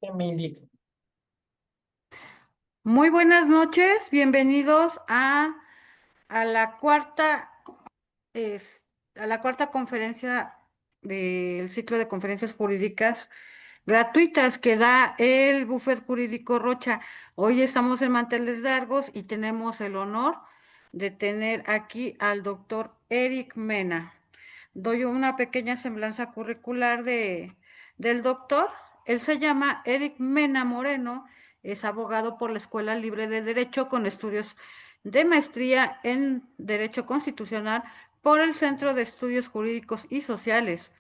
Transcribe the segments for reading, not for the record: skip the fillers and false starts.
Que me indica. Muy buenas noches, bienvenidos a la es, a la cuarta conferencia del ciclo de conferencias jurídicas gratuitas que da el Bufet Jurídico Rocha. Hoy estamos en manteles largos y tenemos el honor de tener aquí al doctor Eric Mena. Doy una pequeña semblanza curricular del doctor. Él se llama Eric Mena Moreno, es abogado por la Escuela Libre de Derecho con estudios de maestría en Derecho Constitucional por el Centro de Estudios Jurídicos y Sociales,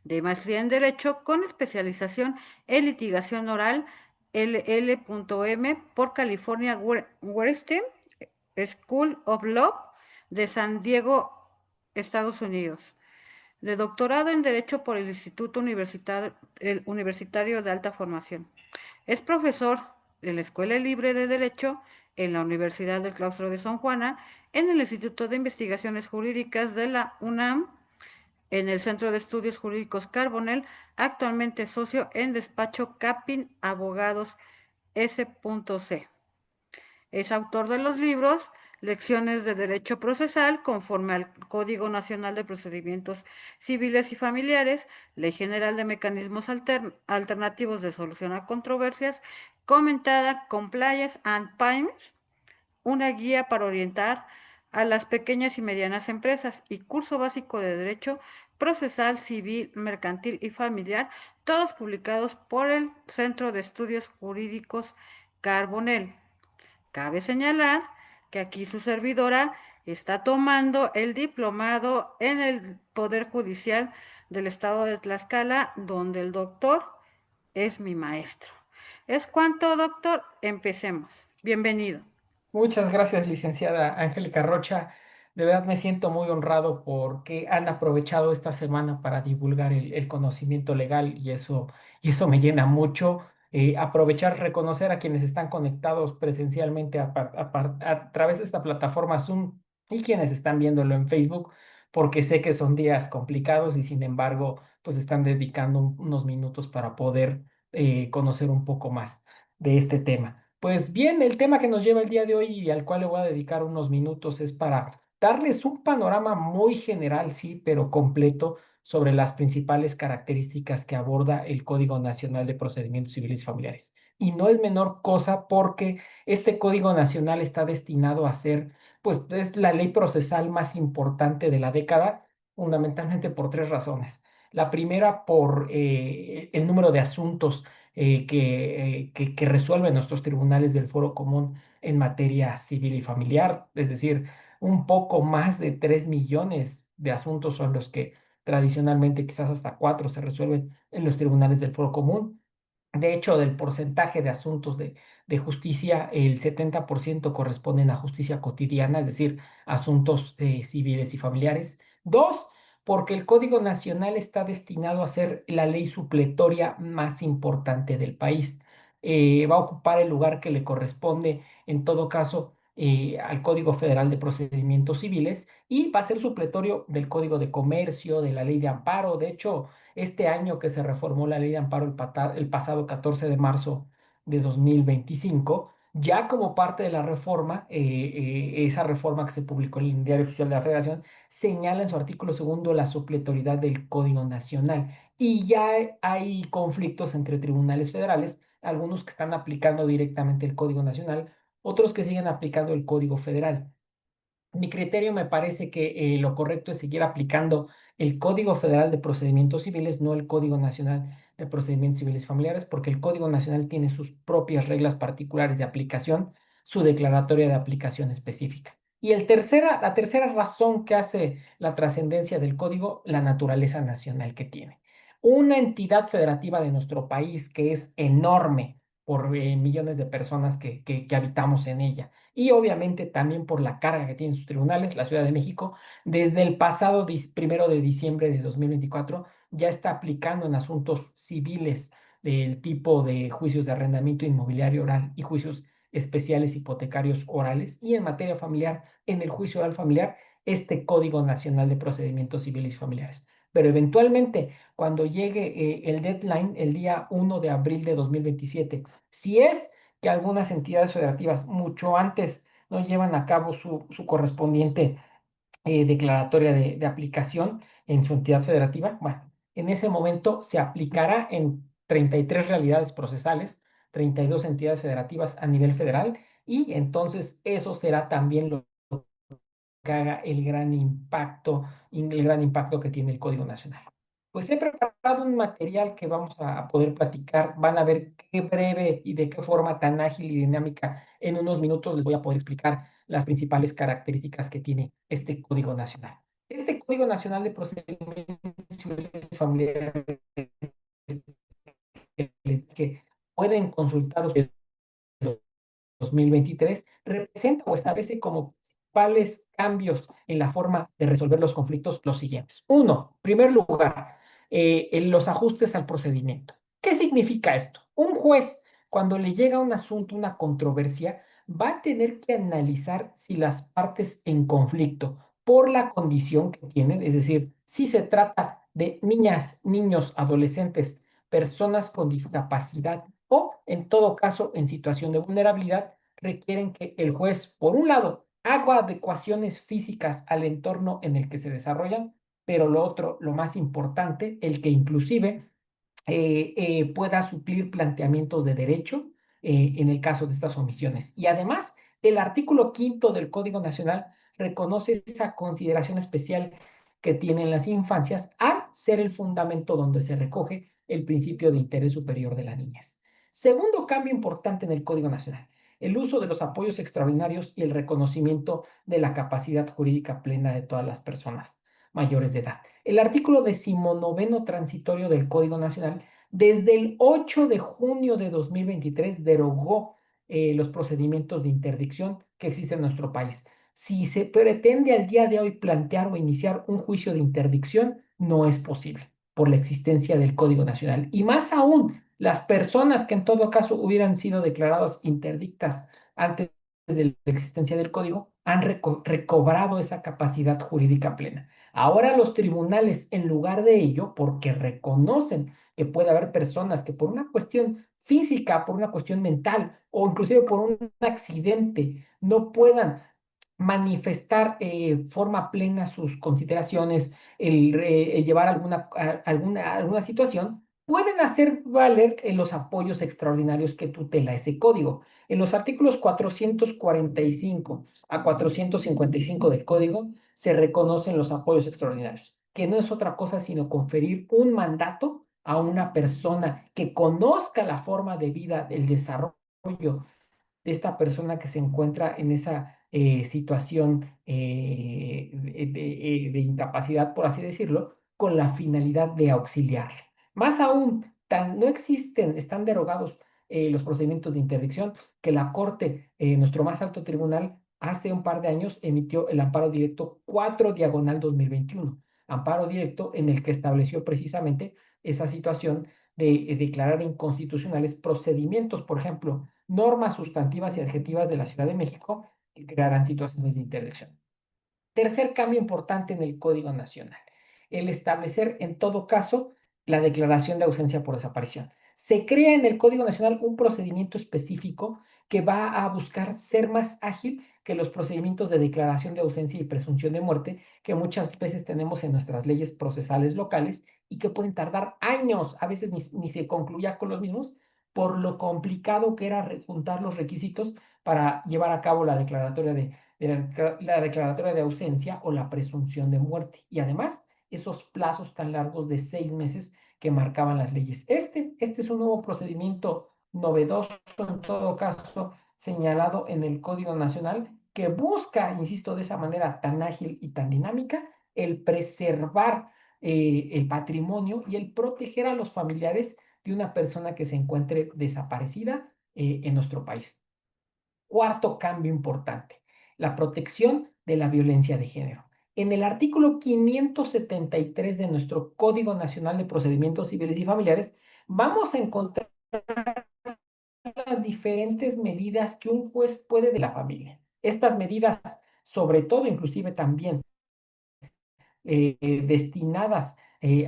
de maestría en Derecho con especialización en litigación oral LL.M por California Western School of Law de San Diego, Estados Unidos, de doctorado en Derecho por el Instituto Universitario de Alta Formación. Es profesor de la Escuela Libre de Derecho en la Universidad del Claustro de San Juana, en el Instituto de Investigaciones Jurídicas de la UNAM, en el Centro de Estudios Jurídicos Carbonell, actualmente socio en despacho Capin Abogados S.C. Es autor de los libros Lecciones de Derecho Procesal conforme al Código Nacional de Procedimientos Civiles y Familiares, Ley General de Mecanismos Alternativos de Solución a Controversias, comentada Compliance and Payments, una guía para orientar a las pequeñas y medianas empresas y curso básico de Derecho Procesal, Civil, Mercantil y Familiar, todos publicados por el Centro de Estudios Jurídicos Carbonell. Cabe señalar que aquí su servidora está tomando el diplomado en el Poder Judicial del Estado de Tlaxcala, donde el doctor es mi maestro. Es cuanto, doctor, empecemos. Bienvenido. Muchas gracias, licenciada Angélica Rocha. De verdad me siento muy honrado porque han aprovechado esta semana para divulgar el conocimiento legal y eso me llena mucho. Aprovechar, reconocer a quienes están conectados presencialmente a través de esta plataforma Zoom y quienes están viéndolo en Facebook, porque sé que son días complicados y sin embargo, pues están dedicando unos minutos para poder conocer un poco más de este tema. Pues bien, el tema que nos lleva el día de hoy y al cual le voy a dedicar unos minutos es para darles un panorama muy general, sí, pero completo sobre las principales características que aborda el Código Nacional de Procedimientos Civiles y Familiares. Y no es menor cosa porque este Código Nacional está destinado a ser, pues, es la ley procesal más importante de la década, fundamentalmente por tres razones. La primera, por el número de asuntos que resuelven nuestros tribunales del Foro Común en materia civil y familiar, es decir, un poco más de 3 millones de asuntos son los que tradicionalmente, quizás hasta 4, se resuelven en los tribunales del Foro Común. De hecho, del porcentaje de asuntos de justicia, el 70% corresponden a justicia cotidiana, es decir, asuntos civiles y familiares. Dos, porque el Código Nacional está destinado a ser la ley supletoria más importante del país. Va a ocupar el lugar que le corresponde, en todo caso, al Código Federal de Procedimientos Civiles y va a ser supletorio del Código de Comercio, de la Ley de Amparo. De hecho, este año que se reformó la ley de amparo el pasado 14 de marzo de 2025, ya como parte de la reforma, esa reforma que se publicó en el Diario Oficial de la Federación, señala en su artículo segundo la supletoriedad del Código Nacional. Y ya hay conflictos entre tribunales federales, algunos que están aplicando directamente el Código Nacional, otros que siguen aplicando el Código Federal. Mi criterio me parece que lo correcto es seguir aplicando el Código Federal de Procedimientos Civiles, no el Código Nacional de Procedimientos Civiles y Familiares, porque el Código Nacional tiene sus propias reglas particulares de aplicación, su declaratoria de aplicación específica. Y la tercera razón que hace la trascendencia del código, la naturaleza nacional que tiene. Una entidad federativa de nuestro país que es enorme por millones de personas que habitamos en ella y obviamente también por la carga que tienen sus tribunales, la Ciudad de México, desde el pasado 1 de diciembre de 2024 ya está aplicando en asuntos civiles del tipo de juicios de arrendamiento inmobiliario oral y juicios especiales hipotecarios orales y en materia familiar, en el juicio oral familiar, este Código Nacional de Procedimientos Civiles y Familiares. pero eventualmente cuando llegue el deadline, el día 1 de abril de 2027, si es que algunas entidades federativas mucho antes no llevan a cabo su correspondiente declaratoria de aplicación en su entidad federativa, bueno, en ese momento se aplicará en 33 realidades procesales, 32 entidades federativas a nivel federal, y entonces eso será también lo que haga el gran impacto que tiene el Código Nacional. Pues he preparado un material que vamos a poder platicar. Van a ver qué breve y de qué forma tan ágil y dinámica en unos minutos les voy a poder explicar las principales características que tiene este Código Nacional. Este Código Nacional de Procedimientos Civiles Familiares que pueden consultar ustedes 2023 representa o establece como principales cambios en la forma de resolver los conflictos los siguientes. Uno, en primer lugar, en los ajustes al procedimiento. ¿Qué significa esto? Un juez, cuando le llega un asunto, una controversia, va a tener que analizar si las partes en conflicto, por la condición que tienen, es decir, si se trata de niñas, niños, adolescentes, personas con discapacidad o, en todo caso, en situación de vulnerabilidad, requieren que el juez, por un lado, haga adecuaciones físicas al entorno en el que se desarrollan, pero lo otro, lo más importante, el que inclusive pueda suplir planteamientos de derecho en el caso de estas omisiones. Y además, el artículo quinto del Código Nacional reconoce esa consideración especial que tienen las infancias al ser el fundamento donde se recoge el principio de interés superior de la niñez. Segundo cambio importante en el Código Nacional, el uso de los apoyos extraordinarios y el reconocimiento de la capacidad jurídica plena de todas las personas mayores de edad. El artículo 19 transitorio del Código Nacional, desde el 8 de junio de 2023, derogó los procedimientos de interdicción que existen en nuestro país. Si se pretende al día de hoy plantear o iniciar un juicio de interdicción, no es posible por la existencia del Código Nacional. Y más aún, las personas que en todo caso hubieran sido declaradas interdictas antes de la existencia del Código han recobrado esa capacidad jurídica plena. Ahora los tribunales, en lugar de ello, porque reconocen que puede haber personas que por una cuestión física, por una cuestión mental o inclusive por un accidente no puedan manifestar forma plena sus consideraciones, el llevar alguna situación, pueden hacer valer los apoyos extraordinarios que tutela ese código. En los artículos 445 a 455 del código se reconocen los apoyos extraordinarios, que no es otra cosa sino conferir un mandato a una persona que conozca la forma de vida, el desarrollo de esta persona que se encuentra en esa situación de incapacidad, por así decirlo, con la finalidad de auxiliarle. Más aún, no existen, están derogados los procedimientos de interdicción que la Corte, nuestro más alto tribunal, hace un par de años emitió el amparo directo 4/2021, amparo directo en el que estableció precisamente esa situación de declarar inconstitucionales procedimientos, por ejemplo, normas sustantivas y adjetivas de la Ciudad de México que crearán situaciones de interdicción. Tercer cambio importante en el Código Nacional, el establecer en todo caso la declaración de ausencia por desaparición. Se crea en el Código Nacional un procedimiento específico que va a buscar ser más ágil que los procedimientos de declaración de ausencia y presunción de muerte que muchas veces tenemos en nuestras leyes procesales locales y que pueden tardar años, a veces ni se concluya con los mismos, por lo complicado que era juntar los requisitos para llevar a cabo la declaratoria la declaratoria de ausencia o la presunción de muerte. Y además, esos plazos tan largos de 6 meses que marcaban las leyes. Este es un nuevo procedimiento novedoso, en todo caso, señalado en el Código Nacional, que busca, insisto, de esa manera tan ágil y tan dinámica, el preservar el patrimonio y el proteger a los familiares de una persona que se encuentre desaparecida en nuestro país. Cuarto cambio importante, la protección de la violencia de género. En el artículo 573 de nuestro Código Nacional de Procedimientos Civiles y Familiares, vamos a encontrar las diferentes medidas que un juez puede de la familia. Estas medidas, sobre todo, inclusive también destinadas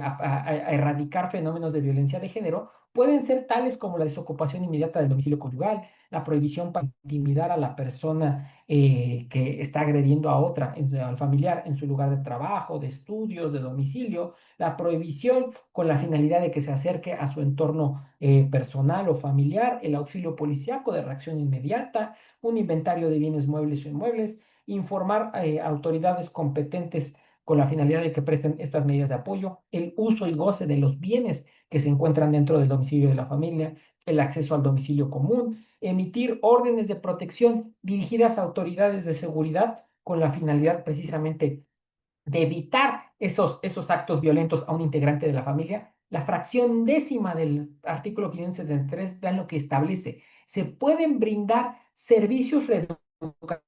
a erradicar fenómenos de violencia de género pueden ser tales como la desocupación inmediata del domicilio conyugal, la prohibición para intimidar a la persona que está agrediendo a otra, al familiar, en su lugar de trabajo, de estudios, de domicilio, la prohibición con la finalidad de que se acerque a su entorno personal o familiar, el auxilio policíaco de reacción inmediata, un inventario de bienes muebles o inmuebles, informar a autoridades competentes con la finalidad de que presten estas medidas de apoyo, el uso y goce de los bienes que se encuentran dentro del domicilio de la familia, el acceso al domicilio común, emitir órdenes de protección dirigidas a autoridades de seguridad con la finalidad precisamente de evitar esos actos violentos a un integrante de la familia. La fracción décima del artículo 573, vean lo que establece. Se pueden brindar servicios reeducativos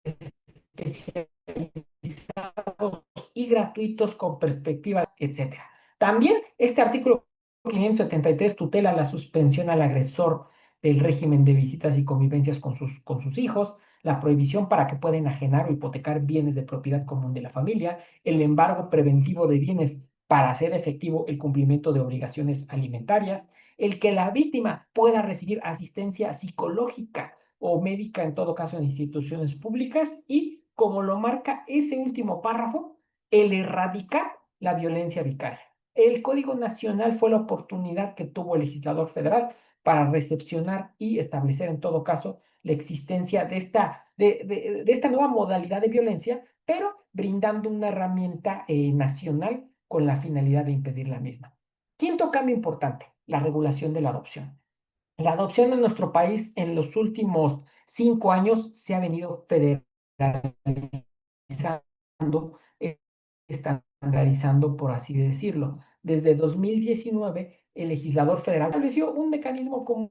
especializados y gratuitos con perspectivas, etcétera. También este artículo 573 tutela la suspensión al agresor del régimen de visitas y convivencias con sus hijos, la prohibición para que pueda enajenar o hipotecar bienes de propiedad común de la familia, el embargo preventivo de bienes para hacer efectivo el cumplimiento de obligaciones alimentarias, el que la víctima pueda recibir asistencia psicológica o médica, en todo caso en instituciones públicas, y como lo marca ese último párrafo, el erradicar la violencia vicaria. El Código Nacional fue la oportunidad que tuvo el legislador federal para recepcionar y establecer en todo caso la existencia de esta nueva modalidad de violencia, pero brindando una herramienta nacional con la finalidad de impedir la misma. Quinto cambio importante, la regulación de la adopción. La adopción en nuestro país en los últimos 5 años se ha venido federalizando, estandarizando, por así decirlo. Desde 2019, el legislador federal estableció un mecanismo común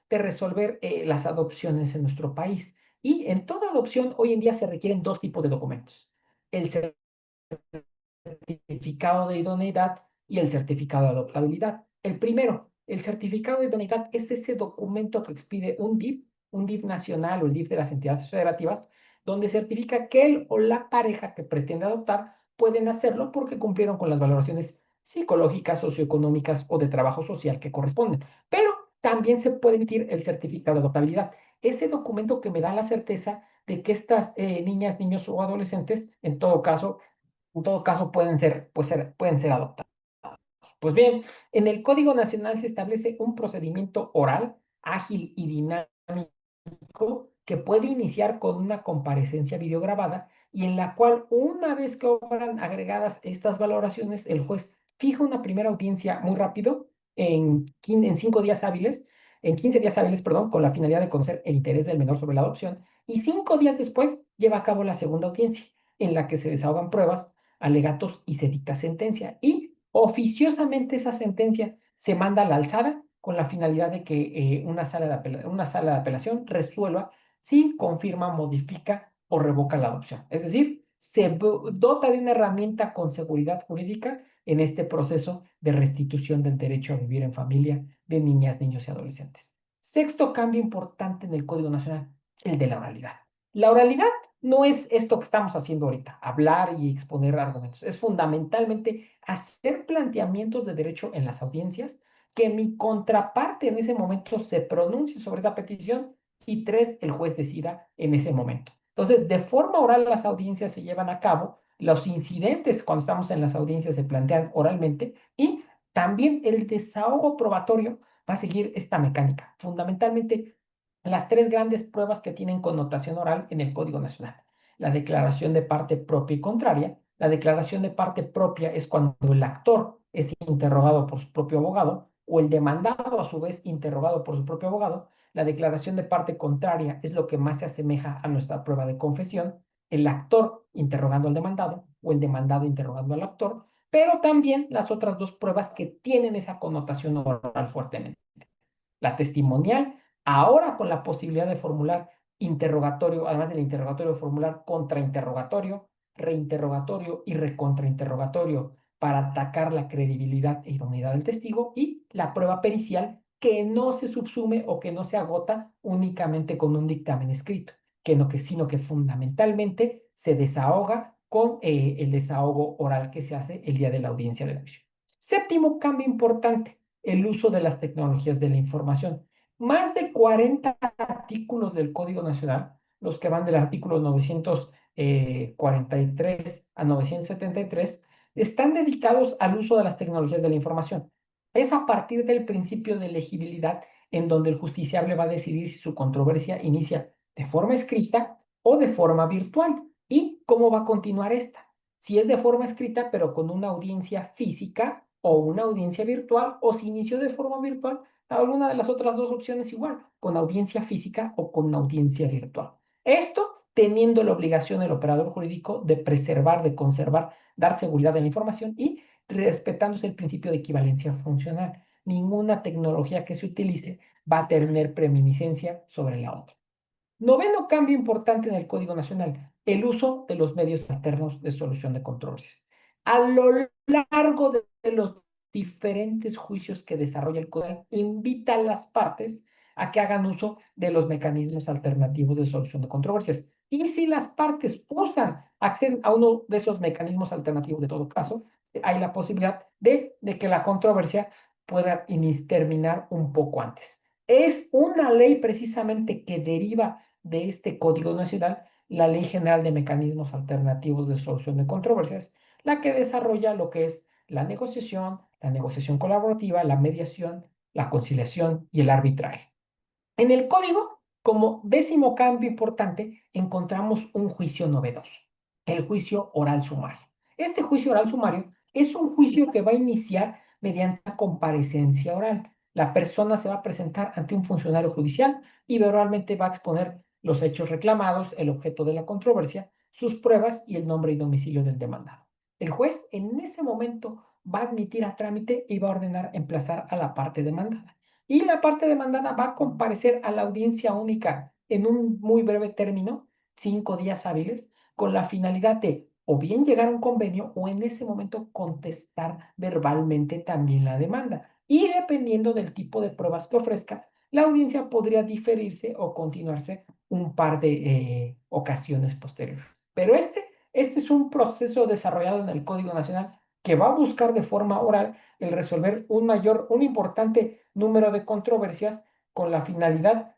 de resolver las adopciones en nuestro país. Y en toda adopción hoy en día se requieren dos tipos de documentos: el certificado de idoneidad y el certificado de adoptabilidad. El primero, el certificado de idoneidad, es ese documento que expide un DIF nacional o el DIF de las entidades federativas, donde certifica que él o la pareja que pretende adoptar pueden hacerlo porque cumplieron con las valoraciones psicológicas, socioeconómicas o de trabajo social que corresponden. Pero también se puede emitir el certificado de adoptabilidad, ese documento que me da la certeza de que estas niñas, niños o adolescentes, en todo caso pueden ser adoptados. Pues bien, en el Código Nacional se establece un procedimiento oral, ágil y dinámico que puede iniciar con una comparecencia videograbada y en la cual, una vez que obran agregadas estas valoraciones, el juez fija una primera audiencia muy rápido, en 5 días hábiles, en 15 días hábiles, perdón, con la finalidad de conocer el interés del menor sobre la adopción, y 5 días después lleva a cabo la segunda audiencia, en la que se desahogan pruebas, alegatos y se dicta sentencia. Y oficiosamente esa sentencia se manda a la alzada con la finalidad de que una sala de apelación resuelva si confirma, modifica o revoca la adopción. Es decir, se dota de una herramienta con seguridad jurídica en este proceso de restitución del derecho a vivir en familia de niñas, niños y adolescentes. Sexto cambio importante en el Código Nacional, el de la oralidad. La oralidad no es esto que estamos haciendo ahorita, hablar y exponer argumentos. Es fundamentalmente hacer planteamientos de derecho en las audiencias, que mi contraparte en ese momento se pronuncie sobre esa petición y tres, el juez decida en ese momento. Entonces, de forma oral las audiencias se llevan a cabo, los incidentes cuando estamos en las audiencias se plantean oralmente y también el desahogo probatorio va a seguir esta mecánica. Fundamentalmente, las tres grandes pruebas que tienen connotación oral en el Código Nacional: la declaración de parte propia y contraria. La declaración de parte propia es cuando el actor es interrogado por su propio abogado o el demandado a su vez interrogado por su propio abogado. La declaración de parte contraria es lo que más se asemeja a nuestra prueba de confesión: el actor interrogando al demandado o el demandado interrogando al actor, pero también las otras dos pruebas que tienen esa connotación oral fuertemente: la testimonial, ahora con la posibilidad de formular interrogatorio, además del interrogatorio, formular contrainterrogatorio, reinterrogatorio y recontrainterrogatorio para atacar la credibilidad e idoneidad del testigo, y la prueba pericial, que no se subsume o que no se agota únicamente con un dictamen escrito, sino que fundamentalmente se desahoga con el desahogo oral que se hace el día de la audiencia del juicio. Séptimo cambio importante, el uso de las tecnologías de la información. Más de 40 artículos del Código Nacional, los que van del artículo 943 a 973, están dedicados al uso de las tecnologías de la información. Es a partir del principio de elegibilidad en donde el justiciable va a decidir si su controversia inicia de forma escrita o de forma virtual y cómo va a continuar esta. Si es de forma escrita, pero con una audiencia física o una audiencia virtual, o si inició de forma virtual, alguna de las otras dos opciones igual, con audiencia física o con audiencia virtual. Esto teniendo la obligación el operador jurídico de preservar, de conservar, dar seguridad en la información y respetándose el principio de equivalencia funcional. Ninguna tecnología que se utilice va a tener preeminiscencia sobre la otra. Noveno cambio importante en el Código Nacional, el uso de los medios alternos de solución de controversias. A lo largo de los diferentes juicios que desarrolla el Código, invita a las partes a que hagan uso de los mecanismos alternativos de solución de controversias. Y si las partes acceden a uno de esos mecanismos alternativos, de todo caso, hay la posibilidad de que la controversia pueda terminar un poco antes. Es una ley precisamente que deriva de este Código Nacional, la Ley General de Mecanismos Alternativos de Solución de Controversias, la que desarrolla lo que es la negociación colaborativa, la mediación, la conciliación y el arbitraje. En el código, como décimo cambio importante, encontramos un juicio novedoso, el juicio oral sumario. Este juicio oral sumario es un juicio que va a iniciar mediante una comparecencia oral. La persona se va a presentar ante un funcionario judicial y verbalmente va a exponer los hechos reclamados, el objeto de la controversia, sus pruebas y el nombre y domicilio del demandado. El juez en ese momento va a admitir a trámite y va a ordenar emplazar a la parte demandada. Y la parte demandada va a comparecer a la audiencia única en un muy breve término, 5 días hábiles, con la finalidad de o bien llegar a un convenio o en ese momento contestar verbalmente también la demanda. Y dependiendo del tipo de pruebas que ofrezca, la audiencia podría diferirse o continuarse un par de ocasiones posteriores. Pero este es un proceso desarrollado en el Código Nacional que va a buscar de forma oral el resolver un importante número de controversias con la finalidad,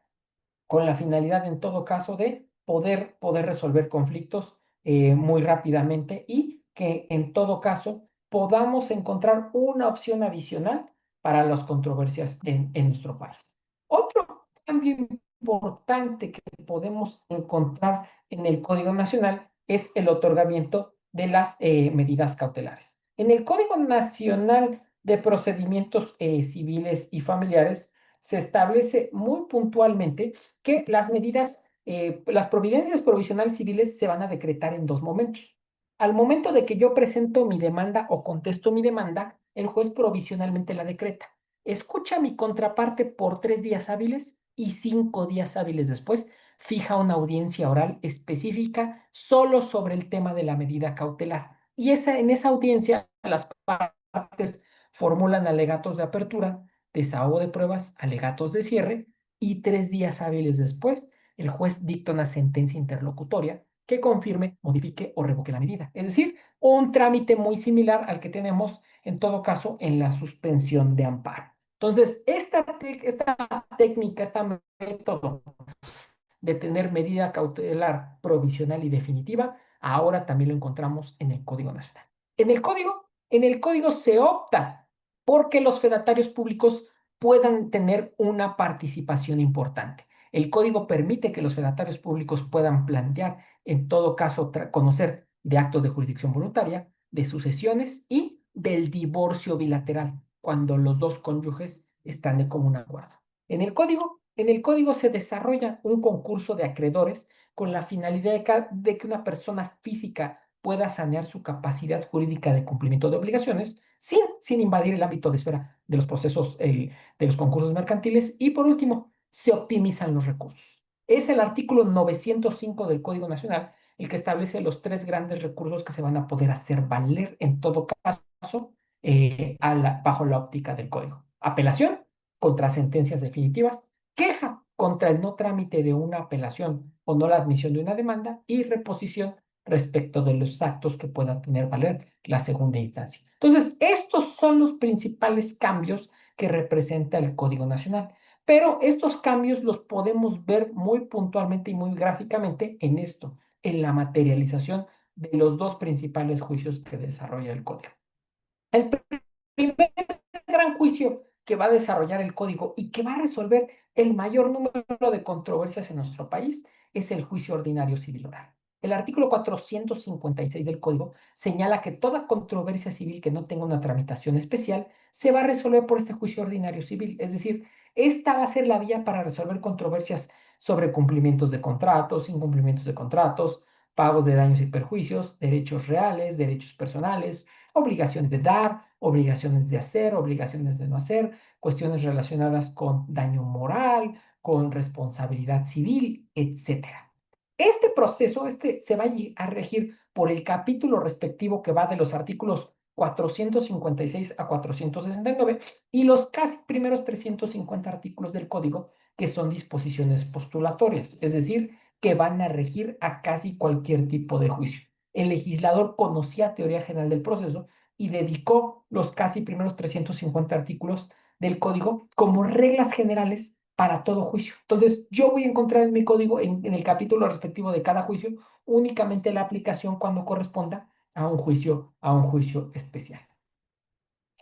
en todo caso de poder resolver conflictos muy rápidamente y que en todo caso podamos encontrar una opción adicional para las controversias en nuestro país. Otro cambio importante que podemos encontrar en el Código Nacional es el otorgamiento de las medidas cautelares. En el Código Nacional de Procedimientos Civiles y Familiares se establece muy puntualmente que las providencias provisionales civiles se van a decretar en dos momentos. Al momento de que yo presento mi demanda o contesto mi demanda, el juez provisionalmente la decreta. Escucha mi contraparte por 3 días hábiles y 5 días hábiles después fija una audiencia oral específica solo sobre el tema de la medida cautelar. Y en esa audiencia las partes formulan alegatos de apertura, desahogo de pruebas, alegatos de cierre y 3 días hábiles después el juez dicta una sentencia interlocutoria que confirme, modifique o revoque la medida. Es decir, un trámite muy similar al que tenemos en todo caso en la suspensión de amparo. Entonces, esta técnica, este método de tener medida cautelar provisional y definitiva, ahora también lo encontramos en el Código Nacional. En el código se opta porque los fedatarios públicos puedan tener una participación importante. El código permite que los fedatarios públicos puedan plantear, en todo caso, conocer de actos de jurisdicción voluntaria, de sucesiones y del divorcio bilateral, cuando los dos cónyuges están de común acuerdo. En el código se desarrolla un concurso de acreedores con la finalidad de que una persona física pueda sanear su capacidad jurídica de cumplimiento de obligaciones sin invadir el ámbito de esfera de los procesos, de los concursos mercantiles. Y por último, se optimizan los recursos. Es el artículo 905 del Código Nacional el que establece los 3 grandes recursos que se van a poder hacer valer en todo caso bajo la óptica del código. Apelación contra sentencias definitivas, queja contra el no trámite de una apelación o no la admisión de una demanda y reposición respecto de los actos que pueda tener valer la segunda instancia. Entonces, estos son los principales cambios que representa el Código Nacional. Pero estos cambios los podemos ver muy puntualmente y muy gráficamente en esto, en la materialización de los dos principales juicios que desarrolla el código. El primer gran juicio que va a desarrollar el código y que va a resolver el mayor número de controversias en nuestro país es el juicio ordinario civil oral. El artículo 456 del código señala que toda controversia civil que no tenga una tramitación especial se va a resolver por este juicio ordinario civil. Es decir, esta va a ser la vía para resolver controversias sobre cumplimientos de contratos, incumplimientos de contratos, pagos de daños y perjuicios, derechos reales, derechos personales, obligaciones de dar, obligaciones de hacer, obligaciones de no hacer, cuestiones relacionadas con daño moral, con responsabilidad civil, etcétera. Este proceso se va a regir por el capítulo respectivo que va de los artículos 456 a 469 y los casi primeros 350 artículos del código que son disposiciones postulatorias, es decir, que van a regir a casi cualquier tipo de juicio. El legislador conocía teoría general del proceso y dedicó los casi primeros 350 artículos del código como reglas generales para todo juicio. Entonces, yo voy a encontrar en mi código, en el capítulo respectivo de cada juicio, únicamente la aplicación cuando corresponda a un juicio especial.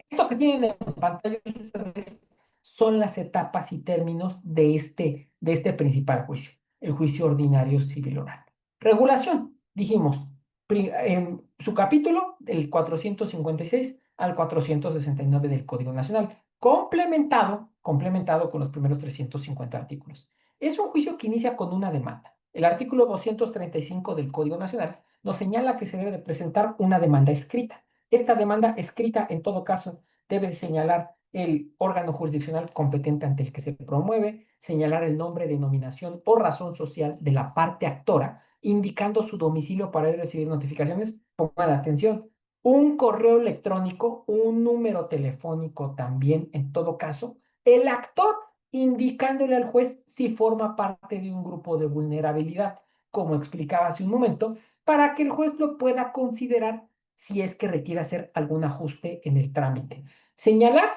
Esto que tienen en pantalla ustedes son las etapas y términos de este principal juicio, el juicio ordinario civil oral. Regulación, dijimos, en su capítulo, del 456 al 469 del Código Nacional, complementado con los primeros 350 artículos. Es un juicio que inicia con una demanda. El artículo 235 del Código Nacional nos señala que se debe de presentar una demanda escrita. Esta demanda escrita, en todo caso, debe señalar el órgano jurisdiccional competente ante el que se promueve, señalar el nombre, denominación o razón social de la parte actora, indicando su domicilio para recibir notificaciones. Pongan atención, un correo electrónico, un número telefónico también, en todo caso, el actor indicándole al juez si forma parte de un grupo de vulnerabilidad, como explicaba hace un momento, para que el juez lo pueda considerar si es que requiere hacer algún ajuste en el trámite. Señalar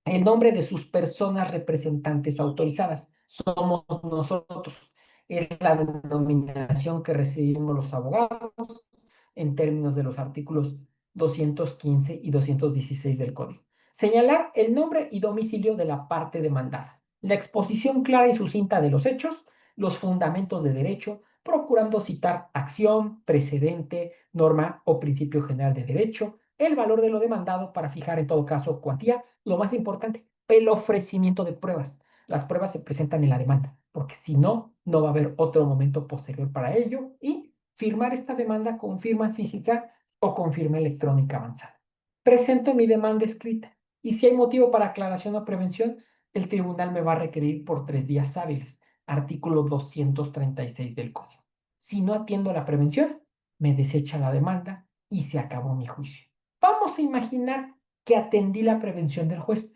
el nombre de sus personas representantes autorizadas. Somos nosotros. Es la denominación que recibimos los abogados en términos de los artículos 215 y 216 del Código. Señalar el nombre y domicilio de la parte demandada. La exposición clara y sucinta de los hechos, los fundamentos de derecho, procurando citar acción, precedente, norma o principio general de derecho, el valor de lo demandado para fijar en todo caso cuantía, lo más importante, el ofrecimiento de pruebas. Las pruebas se presentan en la demanda, porque si no, no va a haber otro momento posterior para ello y firmar esta demanda con firma física o con firma electrónica avanzada. Presento mi demanda escrita y si hay motivo para aclaración o prevención, el tribunal me va a requerir por 3 días hábiles, artículo 236 del Código. Si no atiendo la prevención, me desecha la demanda y se acabó mi juicio. Vamos a imaginar que atendí la prevención del juez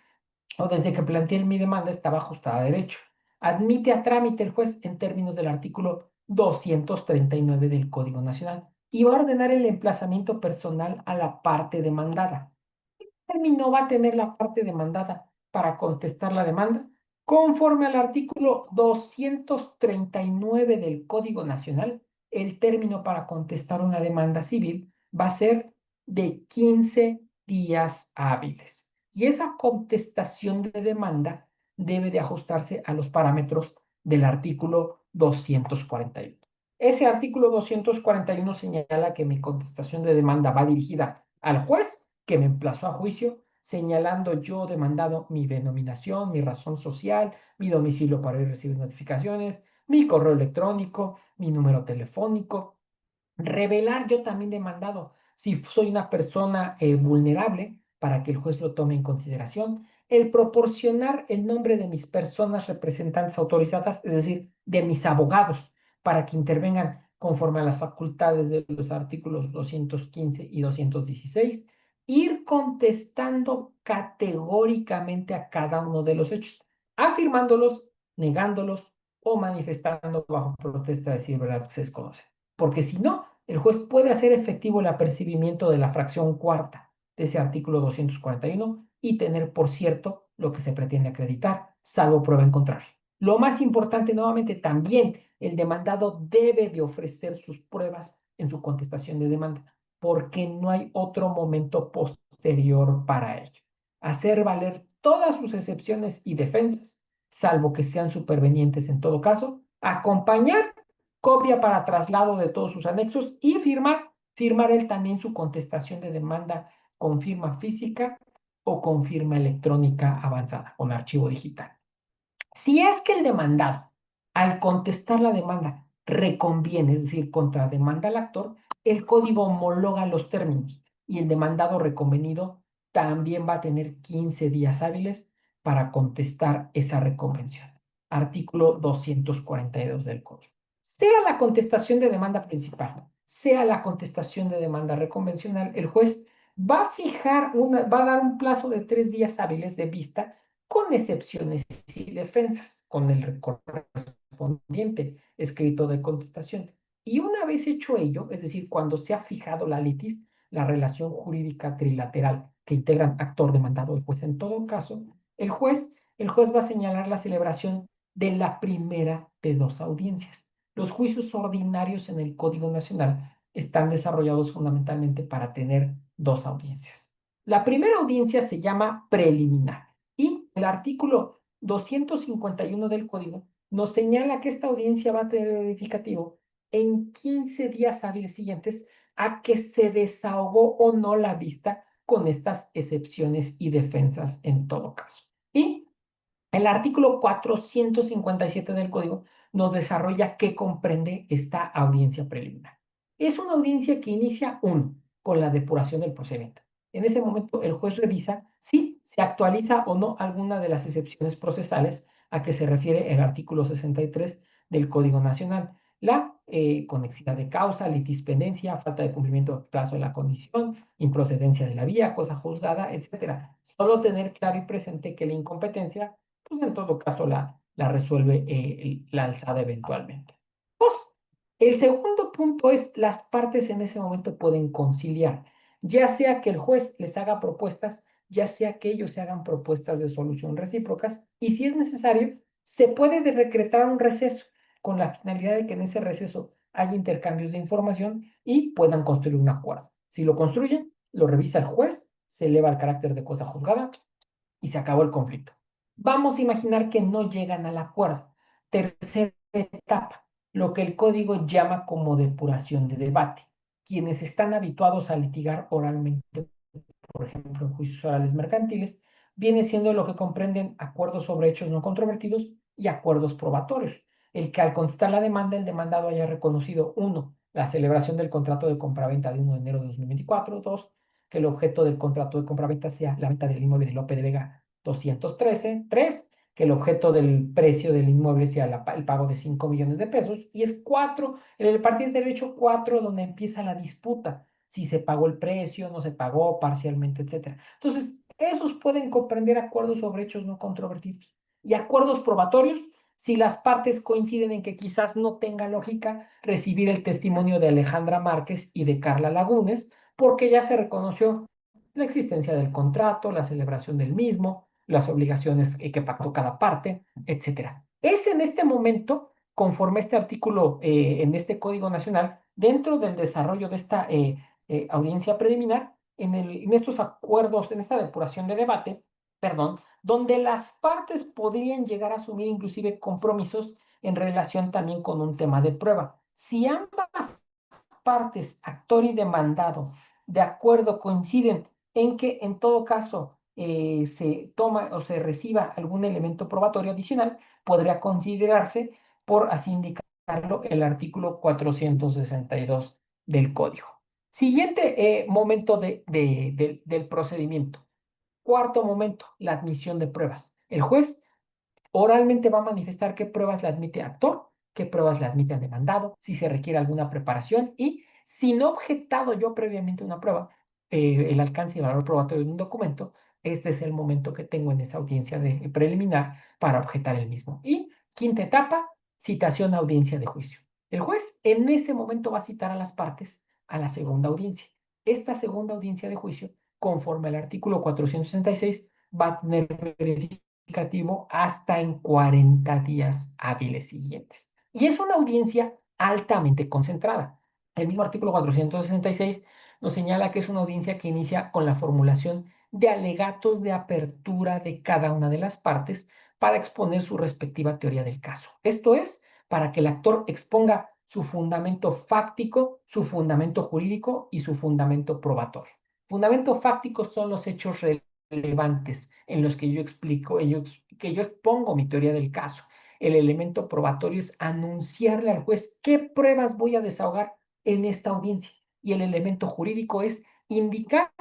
o desde que planteé mi demanda estaba ajustada a derecho. Admite a trámite el juez en términos del artículo 239 del Código Nacional y va a ordenar el emplazamiento personal a la parte demandada. ¿Qué término va a tener la parte demandada para contestar la demanda? Conforme al artículo 239 del Código Nacional, el término para contestar una demanda civil va a ser de 15 días hábiles. Y esa contestación de demanda debe de ajustarse a los parámetros del artículo 241. Ese artículo 241 señala que mi contestación de demanda va dirigida al juez que me emplazó a juicio, señalando yo demandado mi denominación, mi razón social, mi domicilio para ir a recibir notificaciones, mi correo electrónico, mi número telefónico. Revelar yo también demandado si soy una persona vulnerable para que el juez lo tome en consideración. El proporcionar el nombre de mis personas representantes autorizadas, es decir, de mis abogados, para que intervengan conforme a las facultades de los artículos 215 y 216. Ir contestando categóricamente a cada uno de los hechos, afirmándolos, negándolos, o manifestando bajo protesta de decir verdad se desconoce. Porque si no, el juez puede hacer efectivo el apercibimiento de la fracción cuarta de ese artículo 241 y tener por cierto lo que se pretende acreditar, salvo prueba en contrario. Lo más importante, nuevamente, también el demandado debe de ofrecer sus pruebas en su contestación de demanda, porque no hay otro momento posterior para ello. Hacer valer todas sus excepciones y defensas, salvo que sean supervenientes en todo caso, acompañar, copia para traslado de todos sus anexos y firmar él también su contestación de demanda con firma física o con firma electrónica avanzada, con archivo digital. Si es que el demandado, al contestar la demanda, reconviene, es decir, contrademanda al actor, el código homologa los términos y el demandado reconvenido también va a tener 15 días hábiles para contestar esa reconvención. Artículo 242 del código. Sea la contestación de demanda principal, sea la contestación de demanda reconvencional, el juez va a dar un plazo de 3 días hábiles de vista con excepciones y defensas, con el correspondiente escrito de contestación. Y una vez hecho ello, es decir, cuando se ha fijado la litis, la relación jurídica trilateral que integran actor, demandado y juez, en todo caso, el juez, el juez va a señalar la celebración de la primera de dos audiencias. Los juicios ordinarios en el Código Nacional están desarrollados fundamentalmente para tener dos audiencias. La primera audiencia se llama preliminar y el artículo 251 del Código nos señala que esta audiencia va a tener verificativo en 15 días hábiles siguientes a que se desahogó o no la vista con estas excepciones y defensas en todo caso. Y el artículo 457 del Código nos desarrolla qué comprende esta audiencia preliminar. Es una audiencia que inicia, uno, con la depuración del procedimiento. En ese momento, el juez revisa si se actualiza o no alguna de las excepciones procesales a que se refiere el artículo 63 del Código Nacional. La conexidad de causa, litispendencia, falta de cumplimiento del plazo de la condición, improcedencia de la vía, cosa juzgada, etcétera. Solo tener claro y presente que la incompetencia pues en todo caso la resuelve la alzada eventualmente. Dos, el segundo punto es las partes en ese momento pueden conciliar, ya sea que el juez les haga propuestas, ya sea que ellos se hagan propuestas de solución recíprocas y si es necesario, se puede decretar un receso con la finalidad de que en ese receso haya intercambios de información y puedan construir un acuerdo. Si lo construyen, lo revisa el juez, se eleva el carácter de cosa juzgada y se acabó el conflicto. Vamos a imaginar que no llegan al acuerdo. Tercera etapa, lo que el código llama como depuración de debate. Quienes están habituados a litigar oralmente, por ejemplo, en juicios orales mercantiles, viene siendo lo que comprenden acuerdos sobre hechos no controvertidos y acuerdos probatorios. El que al contestar la demanda, el demandado haya reconocido, uno, la celebración del contrato de compraventa de 1 de enero de 2024, dos, que el objeto del contrato de compraventa sea la venta del inmueble de Lope de Vega 213, tres, que el objeto del precio del inmueble sea el pago de 5 millones de pesos, y es cuatro, en el partir derecho cuatro, donde empieza la disputa si se pagó el precio, no se pagó parcialmente, etcétera. Entonces, esos pueden comprender acuerdos sobre hechos no controvertidos y acuerdos probatorios si las partes coinciden en que quizás no tenga lógica recibir el testimonio de Alejandra Márquez y de Carla Lagunes, porque ya se reconoció la existencia del contrato, la celebración del mismo, las obligaciones que pactó cada parte, etcétera. Es en este momento, conforme este artículo en este Código Nacional, dentro del desarrollo de esta audiencia preliminar, en estos acuerdos, en esta depuración de debate, perdón, donde las partes podrían llegar a asumir inclusive compromisos en relación también con un tema de prueba. Si ambas partes, actor y demandado, de acuerdo coinciden en que en todo caso se toma o se reciba algún elemento probatorio adicional, podría considerarse, por así indicarlo, el artículo 462 del código. Siguiente momento del procedimiento. Cuarto momento, la admisión de pruebas. El juez oralmente va a manifestar qué pruebas le admite actor, qué pruebas le admite al demandado, si se requiere alguna preparación y si no objetado yo previamente una prueba, el alcance y el valor probatorio de un documento, este es el momento que tengo en esa audiencia de preliminar para objetar el mismo. Y quinta etapa, citación a audiencia de juicio. El juez en ese momento va a citar a las partes a la segunda audiencia. Esta segunda audiencia de juicio, conforme al artículo 466, va a tener verificativo hasta en 40 días hábiles siguientes. Y es una audiencia altamente concentrada. El mismo artículo 466 nos señala que es una audiencia que inicia con la formulación de alegatos de apertura de cada una de las partes para exponer su respectiva teoría del caso. Esto es, para que el actor exponga su fundamento fáctico, su fundamento jurídico y su fundamento probatorio. Fundamento fáctico son los hechos relevantes en los que yo explico, que yo expongo mi teoría del caso. El elemento probatorio es anunciarle al juez qué pruebas voy a desahogar en esta audiencia. Y el elemento jurídico es indicar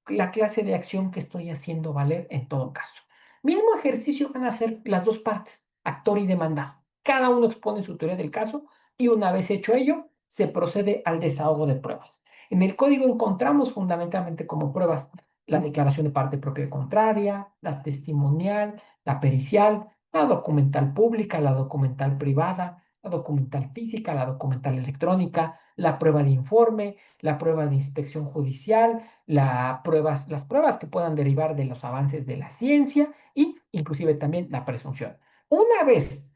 la clase de acción que estoy haciendo valer en todo caso. Mismo ejercicio van a hacer las dos partes, actor y demandado. Cada uno expone su teoría del caso y una vez hecho ello, se procede al desahogo de pruebas. En el código encontramos fundamentalmente como pruebas la declaración de parte propia y contraria, la testimonial, la pericial, la documental pública, la documental privada, la documental física, la documental electrónica, la prueba de informe, la prueba de inspección judicial, las pruebas que puedan derivar de los avances de la ciencia y inclusive también la presunción. Una vez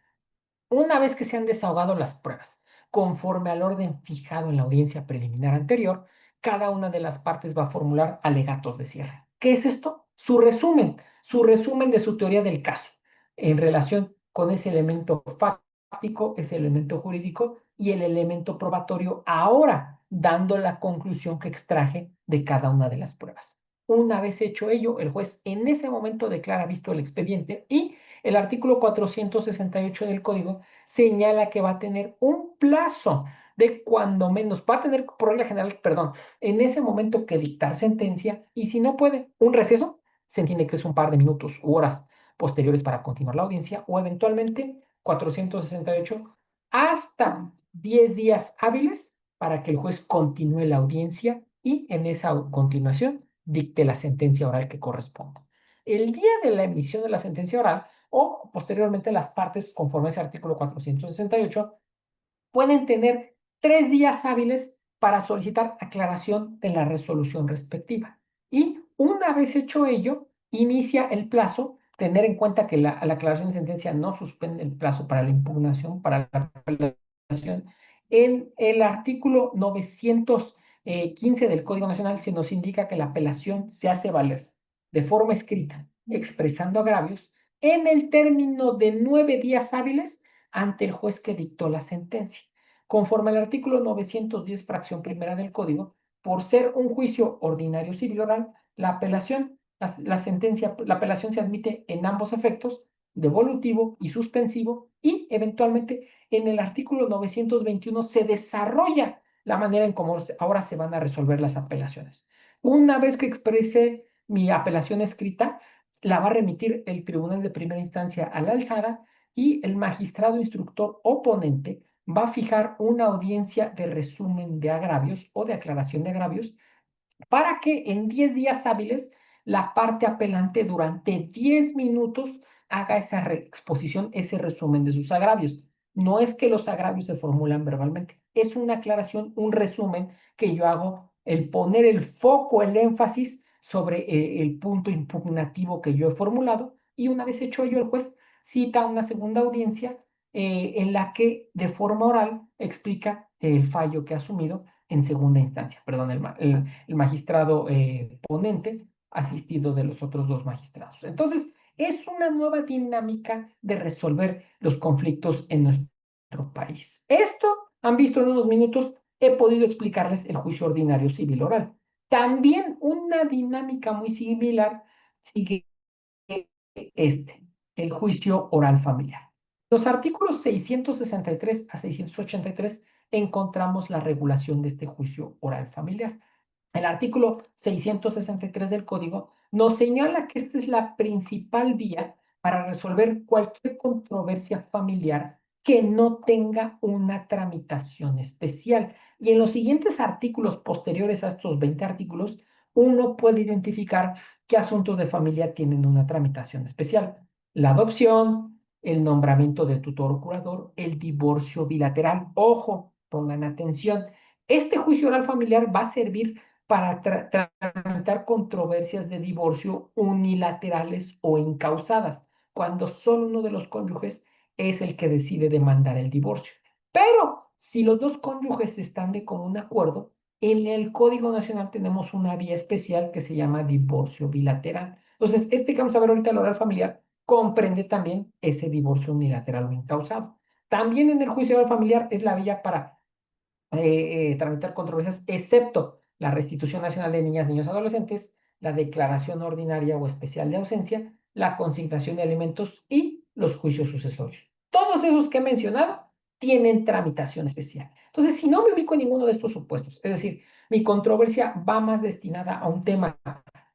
una vez que se han desahogado las pruebas, conforme al orden fijado en la audiencia preliminar anterior, cada una de las partes va a formular alegatos de cierre. ¿Qué es esto? Su resumen de su teoría del caso en relación con ese elemento fáctico, ese elemento jurídico y el elemento probatorio, ahora dando la conclusión que extraje de cada una de las pruebas. Una vez hecho ello, el juez en ese momento declara visto el expediente y el artículo 468 del código señala que va a tener un plazo de cuando menos, va a tener por regla general, perdón, en ese momento que dictar sentencia y si no puede, un receso, se entiende que es un par de minutos u horas posteriores para continuar la audiencia o eventualmente 468 hasta 10 días hábiles para que el juez continúe la audiencia y en esa continuación dicte la sentencia oral que corresponda. El día de la emisión de la sentencia oral, o posteriormente las partes, conforme a ese artículo 468, pueden tener 3 días hábiles para solicitar aclaración de la resolución respectiva. Y una vez hecho ello, inicia el plazo, tener en cuenta que la aclaración de sentencia no suspende el plazo para la impugnación, para la apelación. En el artículo 915 del Código Nacional se nos indica que la apelación se hace valer de forma escrita, expresando agravios, en el término de 9 días hábiles ante el juez que dictó la sentencia. Conforme al artículo 910, fracción primera del Código, por ser un juicio ordinario civil oral, la apelación se admite en ambos efectos, devolutivo y suspensivo, y eventualmente en el artículo 921 se desarrolla la manera en cómo ahora se van a resolver las apelaciones. Una vez que exprese mi apelación escrita, la va a remitir el tribunal de primera instancia a la alzada y el magistrado instructor oponente va a fijar una audiencia de resumen de agravios o de aclaración de agravios para que en 10 días hábiles la parte apelante durante 10 minutos haga esa exposición, ese resumen de sus agravios. No es que los agravios se formulan verbalmente, es una aclaración, un resumen que yo hago, el poner el foco, el énfasis sobre el punto impugnativo que yo he formulado y una vez hecho ello el juez cita una segunda audiencia en la que de forma oral explica el fallo que ha asumido en segunda instancia, perdón, el magistrado ponente asistido de los otros dos magistrados. Entonces, es una nueva dinámica de resolver los conflictos en nuestro país. Esto, han visto en unos minutos, he podido explicarles el juicio ordinario civil oral. También una dinámica muy similar sigue el juicio oral familiar. Los artículos 663 a 683 encontramos la regulación de este juicio oral familiar. El artículo 663 del Código nos señala que esta es la principal vía para resolver cualquier controversia familiar que no tenga una tramitación especial. Y en los siguientes artículos posteriores a estos 20 artículos, uno puede identificar qué asuntos de familia tienen una tramitación especial. La adopción, el nombramiento de tutor o curador, el divorcio bilateral. Ojo, pongan atención. Este juicio oral familiar va a servir para tramitar controversias de divorcio unilaterales o incausadas, cuando solo uno de los cónyuges es el que decide demandar el divorcio. Pero si los dos cónyuges están de común acuerdo, en el Código Nacional tenemos una vía especial que se llama divorcio bilateral. Entonces, este que vamos a ver ahorita, el oral familiar, comprende también ese divorcio unilateral o incausado. También en el juicio oral familiar es la vía para tramitar controversias, excepto la restitución nacional de niñas, niños, adolescentes, la declaración ordinaria o especial de ausencia, la consignación de alimentos y los juicios sucesorios. Todos esos que he mencionado tienen tramitación especial. Entonces, si no me ubico en ninguno de estos supuestos, es decir, mi controversia va más destinada a un tema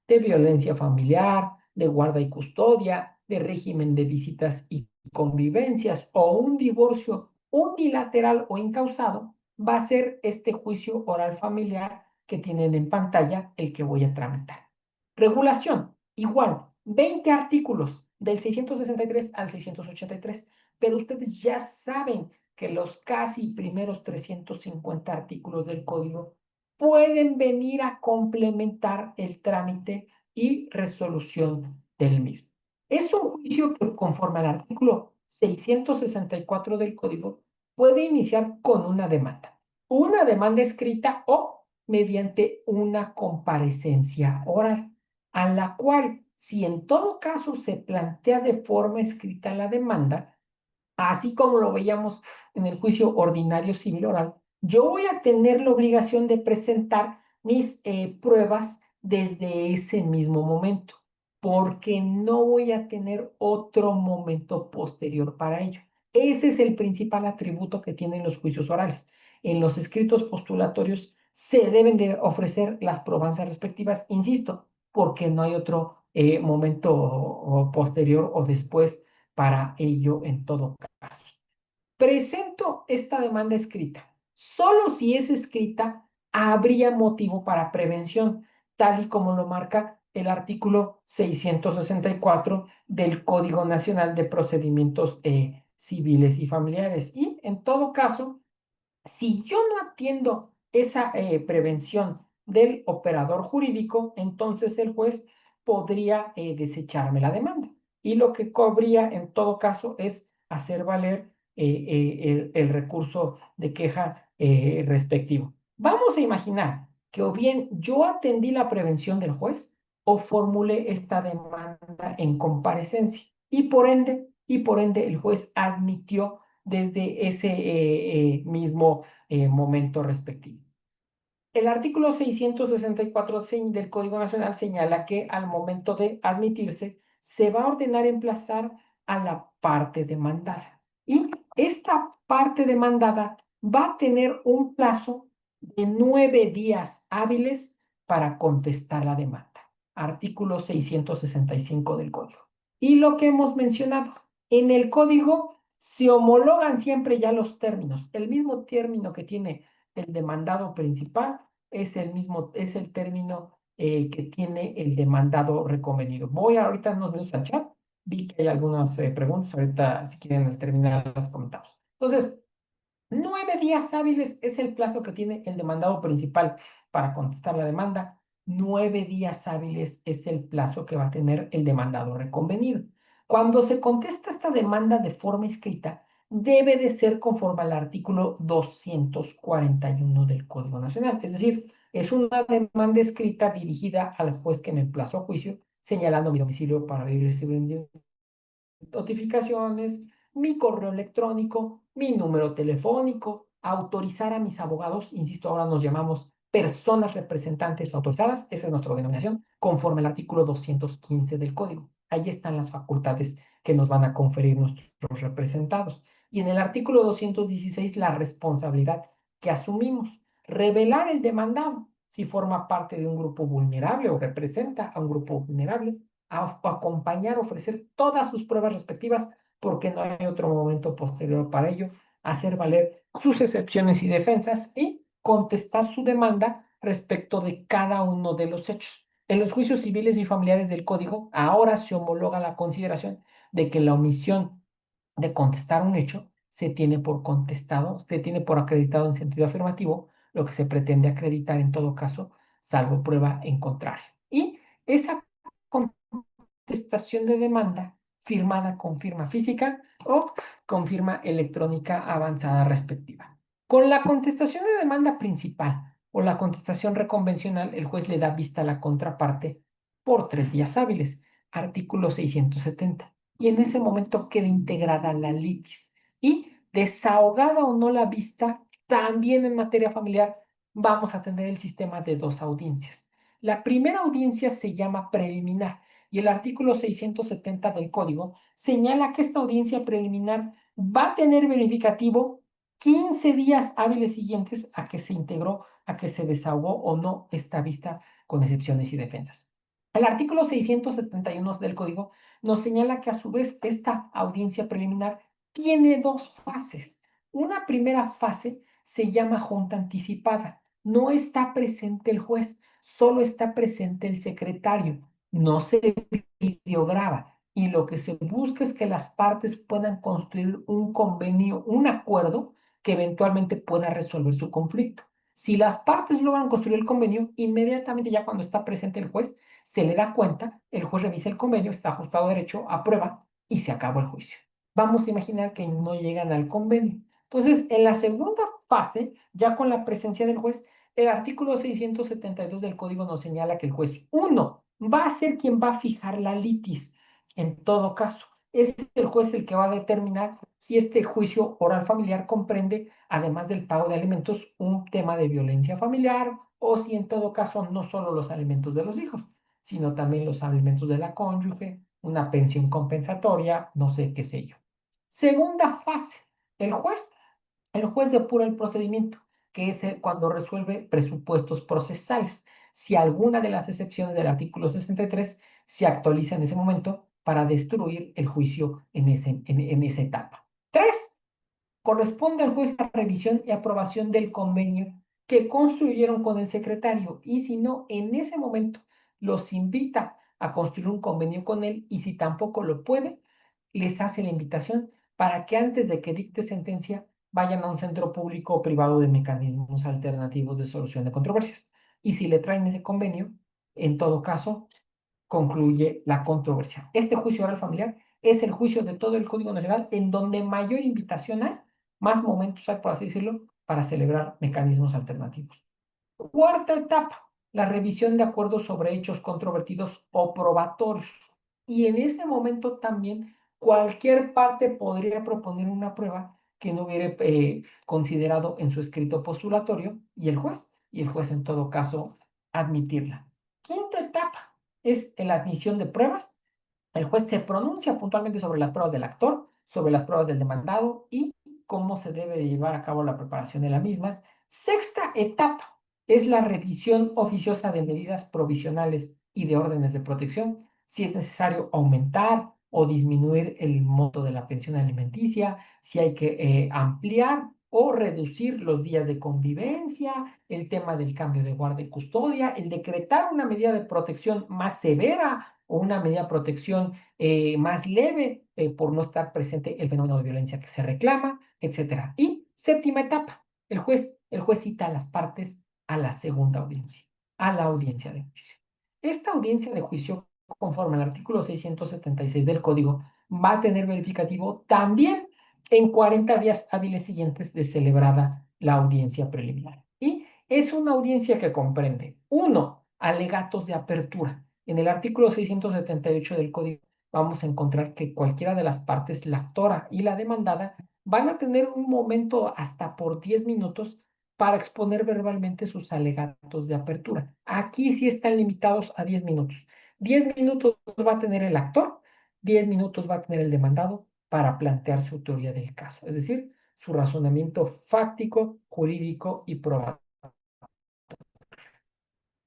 de violencia familiar, de guarda y custodia, de régimen de visitas y convivencias o un divorcio unilateral o incausado, va a ser este juicio oral familiar que tienen en pantalla el que voy a tramitar. Regulación, igual, 20 artículos del 663 al 683, pero ustedes ya saben que los casi primeros 350 artículos del código pueden venir a complementar el trámite y resolución del mismo. Es un juicio que, conforme al artículo 664 del código, puede iniciar con una demanda escrita o mediante una comparecencia oral, a la cual, si en todo caso se plantea de forma escrita la demanda, así como lo veíamos en el juicio ordinario civil oral, yo voy a tener la obligación de presentar mis pruebas desde ese mismo momento, porque no voy a tener otro momento posterior para ello. Ese es el principal atributo que tienen los juicios orales. En los escritos postulatorios se deben de ofrecer las probanzas respectivas, insisto, porque no hay otro momento o posterior o después para ello en todo caso. Presento esta demanda escrita. Solo si es escrita, habría motivo para prevención, tal y como lo marca el artículo 664 del Código Nacional de Procedimientos Civiles y Familiares. Y en todo caso, si yo no atiendo esa prevención del operador jurídico, entonces el juez podría desecharme la demanda. Y lo que cobría en todo caso es hacer valer el recurso de queja respectivo. Vamos a imaginar que o bien yo atendí la prevención del juez o formulé esta demanda en comparecencia y por ende el juez admitió desde ese mismo momento respectivo. El artículo 664 del Código Nacional señala que al momento de admitirse se va a ordenar emplazar a la parte demandada. Y esta parte demandada va a tener un plazo de 9 días hábiles para contestar la demanda. Artículo 665 del Código. Y lo que hemos mencionado, en el Código se homologan siempre ya los términos. El mismo término que tiene el demandado principal es el mismo, es el término que tiene el demandado reconvenido. Voy ahorita unos minutos al chat. Vi que hay algunas preguntas. Ahorita, si quieren, al terminar, las comentamos. Entonces, 9 días hábiles es el plazo que tiene el demandado principal para contestar la demanda. 9 días hábiles es el plazo que va a tener el demandado reconvenido. Cuando se contesta esta demanda de forma escrita, debe de ser conforme al artículo 241 del Código Nacional. Es decir, es una demanda escrita dirigida al juez que me emplazó a juicio, señalando mi domicilio para vivir notificaciones, mi correo electrónico, mi número telefónico, autorizar a mis abogados, insisto, ahora nos llamamos personas representantes autorizadas, esa es nuestra denominación, conforme al artículo 215 del código. Ahí están las facultades que nos van a conferir nuestros representados. Y en el artículo 216, la responsabilidad que asumimos, revelar el demandado si forma parte de un grupo vulnerable o representa a un grupo vulnerable, a acompañar, ofrecer todas sus pruebas respectivas, porque no hay otro momento posterior para ello, hacer valer sus excepciones y defensas y contestar su demanda respecto de cada uno de los hechos. En los juicios civiles y familiares del Código, ahora se homologa la consideración de que la omisión de contestar un hecho, se tiene por contestado, se tiene por acreditado en sentido afirmativo lo que se pretende acreditar en todo caso, salvo prueba en contrario. Y esa contestación de demanda firmada con firma física o con firma electrónica avanzada respectiva. Con la contestación de demanda principal o la contestación reconvencional, el juez le da vista a la contraparte por 3 días hábiles, artículo 670, y en ese momento queda integrada la litis. Y desahogada o no la vista, también en materia familiar vamos a tener el sistema de 2 audiencias. La primera audiencia se llama preliminar y el artículo 670 del código señala que esta audiencia preliminar va a tener verificativo 15 días hábiles siguientes a que se integró, a que se desahogó o no esta vista con excepciones y defensas. El artículo 671 del código nos señala que a su vez esta audiencia preliminar tiene 2 fases. Una primera fase se llama junta anticipada. No está presente el juez, solo está presente el secretario. No se videograba y lo que se busca es que las partes puedan construir un convenio, un acuerdo que eventualmente pueda resolver su conflicto. Si las partes logran construir el convenio, inmediatamente ya cuando está presente el juez, se le da cuenta, el juez revisa el convenio, está ajustado a derecho, aprueba y se acabó el juicio. Vamos a imaginar que no llegan al convenio. Entonces, en la segunda fase, ya con la presencia del juez, el artículo 672 del código nos señala que el juez, uno, va a ser quien va a fijar la litis. En todo caso, es el juez el que va a determinar si este juicio oral familiar comprende, además del pago de alimentos, un tema de violencia familiar o si en todo caso no solo los alimentos de los hijos, sino también los alimentos de la cónyuge, una pensión compensatoria, no sé qué sé yo. Segunda fase, el juez el juez depura el procedimiento, que es cuando resuelve presupuestos procesales. Si alguna de las excepciones del artículo 63 se actualiza en ese momento para destruir el juicio en esa etapa. Tres, corresponde al juez la revisión y aprobación del convenio que construyeron con el secretario y si no, en ese momento los invita a construir un convenio con él y si tampoco lo puede, les hace la invitación para que antes de que dicte sentencia vayan a un centro público o privado de mecanismos alternativos de solución de controversias. Y si le traen ese convenio, en todo caso, concluye la controversia. Este juicio oral familiar es el juicio de todo el Código Nacional en donde mayor invitación hay, más momentos hay, por así decirlo, para celebrar mecanismos alternativos. Cuarta etapa, la revisión de acuerdos sobre hechos controvertidos o probatorios. Y en ese momento también cualquier parte podría proponer una prueba que no hubiera considerado en su escrito postulatorio y el juez en todo caso admitirla. Quinta etapa es la admisión de pruebas. El juez se pronuncia puntualmente sobre las pruebas del actor, sobre las pruebas del demandado y cómo se debe de llevar a cabo la preparación de las mismas. Sexta etapa es la revisión oficiosa de medidas provisionales y de órdenes de protección, si es necesario aumentar o disminuir el monto de la pensión alimenticia, si hay que ampliar o reducir los días de convivencia, el tema del cambio de guardia y custodia, el decretar una medida de protección más severa o una medida de protección más leve por no estar presente el fenómeno de violencia que se reclama, etcétera. Y séptima etapa, el juez cita a las partes a la segunda audiencia, a la audiencia de juicio. Esta audiencia de juicio, conforme al artículo 676 del Código, va a tener verificativo también en 40 días hábiles siguientes de celebrada la audiencia preliminar. Y es una audiencia que comprende, uno, alegatos de apertura. En el artículo 678 del Código vamos a encontrar que cualquiera de las partes, la actora y la demandada, van a tener un momento hasta por 10 minutos para exponer verbalmente sus alegatos de apertura. Aquí sí están limitados a 10 minutos. 10 minutos va a tener el actor, 10 minutos va a tener el demandado para plantear su teoría del caso, es decir, su razonamiento fáctico, jurídico y probatorio.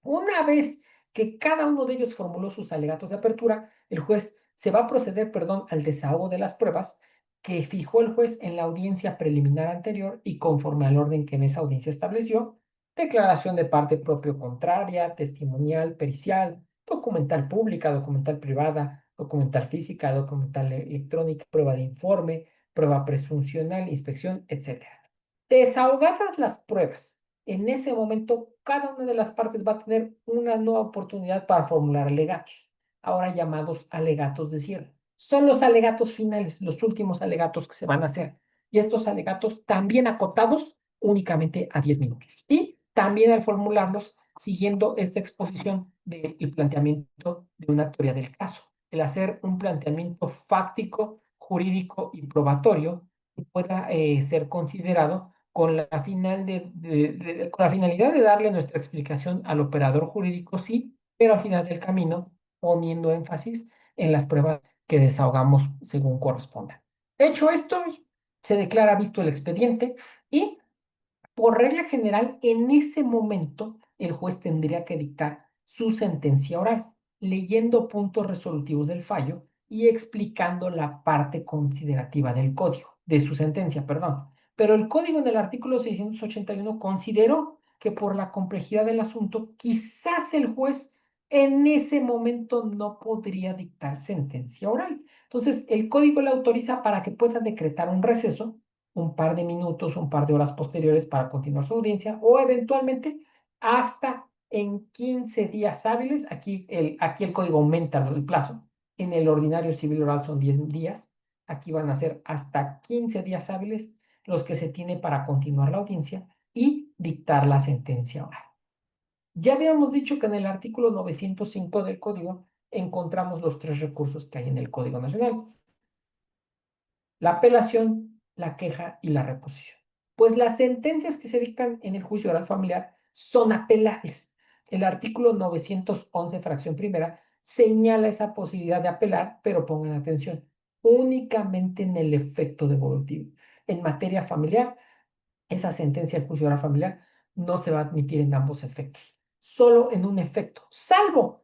Una vez que cada uno de ellos formuló sus alegatos de apertura, el juez se va a proceder, perdón, al desahogo de las pruebas que fijó el juez en la audiencia preliminar anterior y conforme al orden que en esa audiencia estableció, declaración de parte propio contraria, testimonial, pericial, documental pública, documental privada, documental física, documental electrónica, prueba de informe, prueba presuncional, inspección, etcétera. Desahogadas las pruebas, en ese momento cada una de las partes va a tener una nueva oportunidad para formular alegatos, ahora llamados alegatos de cierre. Son los alegatos finales, los últimos alegatos que se van a hacer. Y estos alegatos también acotados únicamente a 10 minutos. Y también al formularlos siguiendo esta exposición del planteamiento de una teoría del caso, el hacer un planteamiento fáctico, jurídico y probatorio que pueda ser considerado con con la finalidad de darle nuestra explicación al operador jurídico, sí, pero al final del camino poniendo énfasis en las pruebas que desahogamos según corresponda. Hecho esto, se declara visto el expediente y por regla general, en ese momento, el juez tendría que dictar su sentencia oral, leyendo puntos resolutivos del fallo y explicando la parte considerativa del código, de su sentencia, perdón. Pero el código en el artículo 681 consideró que por la complejidad del asunto, quizás el juez en ese momento no podría dictar sentencia oral. Entonces, el código le autoriza para que pueda decretar un receso un par de minutos, un par de horas posteriores para continuar su audiencia o eventualmente hasta en 15 días hábiles. Aquí el código aumenta el plazo. En el ordinario civil oral son 10 días. Aquí van a ser hasta 15 días hábiles los que se tiene para continuar la audiencia y dictar la sentencia oral. Ya habíamos dicho que en el artículo 905 del código encontramos los tres recursos que hay en el Código Nacional: la apelación, la queja y la reposición. Pues las sentencias que se dictan en el juicio oral familiar son apelables. El artículo 911, fracción primera, señala esa posibilidad de apelar, pero pongan atención, únicamente en el efecto devolutivo. En materia familiar, esa sentencia de juicio oral familiar no se va a admitir en ambos efectos, solo en un efecto, salvo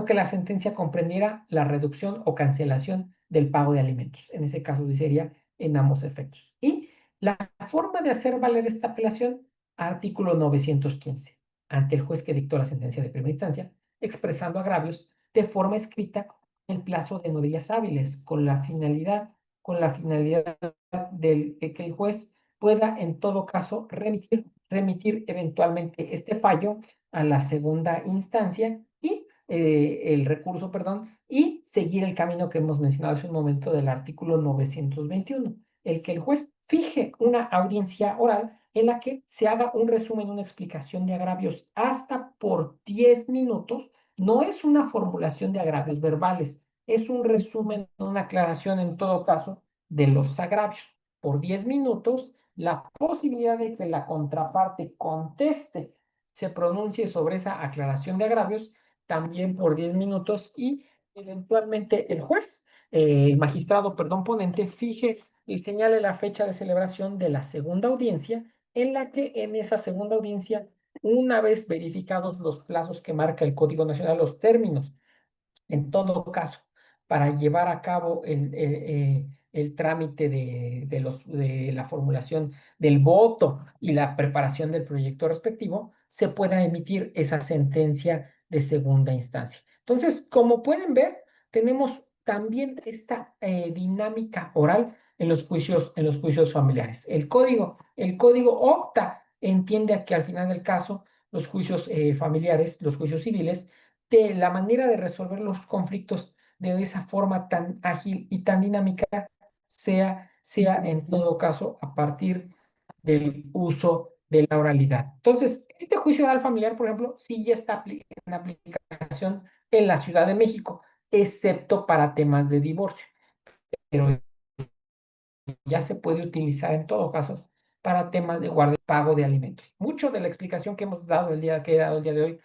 que la sentencia comprendiera la reducción o cancelación del pago de alimentos. En ese caso sí sería en ambos efectos. Y la forma de hacer valer esta apelación, artículo 915, ante el juez que dictó la sentencia de primera instancia, expresando agravios de forma escrita en el plazo de 9 días hábiles, con la finalidad de que el juez pueda en todo caso remitir eventualmente este fallo a la segunda instancia y el recurso, perdón, y seguir el camino que hemos mencionado hace un momento del artículo 921, el que el juez fije una audiencia oral en la que se haga un resumen, una explicación de agravios hasta por 10 minutos. No es una formulación de agravios verbales, es un resumen, una aclaración en todo caso de los agravios por 10 minutos, la posibilidad de que la contraparte conteste, se pronuncie sobre esa aclaración de agravios también por 10 minutos y eventualmente el juez, magistrado, perdón, ponente, fije y señale la fecha de celebración de la segunda audiencia, en la que en esa segunda audiencia, una vez verificados los plazos que marca el Código Nacional, los términos en todo caso, para llevar a cabo el trámite de la formulación del voto y la preparación del proyecto respectivo, se pueda emitir esa sentencia de segunda instancia. Entonces, como pueden ver, tenemos también esta dinámica oral en los juicios familiares. El código opta, entiende a que al final del caso, los juicios familiares, los juicios civiles, de la manera de resolver los conflictos de esa forma tan ágil y tan dinámica sea en todo caso a partir del uso de la oralidad. Entonces, este juicio oral familiar, por ejemplo, sí ya está en aplicación en la Ciudad de México, excepto para temas de divorcio, pero ya se puede utilizar en todo caso para temas de guardia y pago de alimentos. Mucho de la explicación que hemos dado que he dado el día de hoy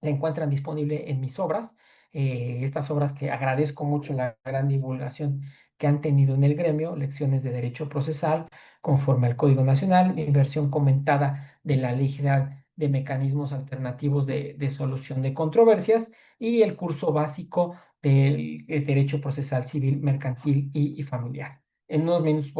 la encuentran disponible en mis obras, estas obras que agradezco mucho la gran divulgación que han tenido en el gremio, lecciones de derecho procesal conforme al Código Nacional, mi versión comentada de la Ley General de Mecanismos Alternativos de Solución de Controversias y el curso básico del Derecho Procesal Civil, Mercantil y Familiar. En unos minutos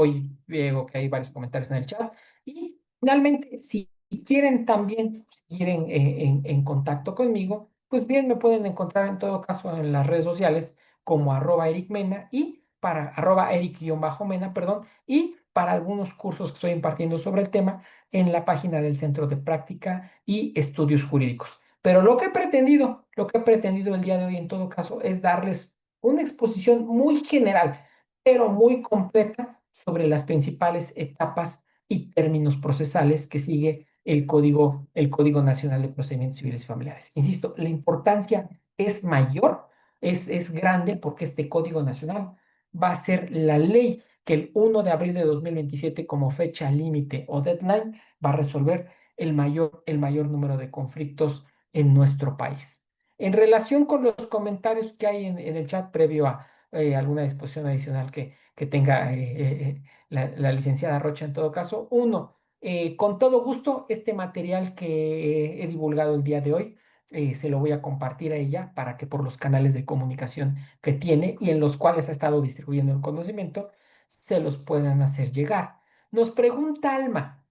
veo que hay varios comentarios en el chat y finalmente, si quieren también seguir en contacto conmigo, pues bien, me pueden encontrar en todo caso en las redes sociales como @ericmena y para @eric-mena, perdón, y para algunos cursos que estoy impartiendo sobre el tema en la página del Centro de Práctica y Estudios Jurídicos. Pero lo que he pretendido el día de hoy en todo caso es darles una exposición muy general, pero muy completa sobre las principales etapas y términos procesales que sigue el Código Nacional de Procedimientos Civiles y Familiares. Insisto, la importancia es mayor, es grande porque este Código Nacional va a ser la ley que el 1 de abril de 2027 como fecha límite o deadline va a resolver el mayor número de conflictos en nuestro país. En relación con los comentarios que hay en el chat previo a alguna disposición adicional que tenga la licenciada Rocha en todo caso, uno, con todo gusto, este material que he divulgado el día de hoy, se lo voy a compartir a ella para que por los canales de comunicación que tiene y en los cuales ha estado distribuyendo el conocimiento, se los puedan hacer llegar. Nos pregunta Alma.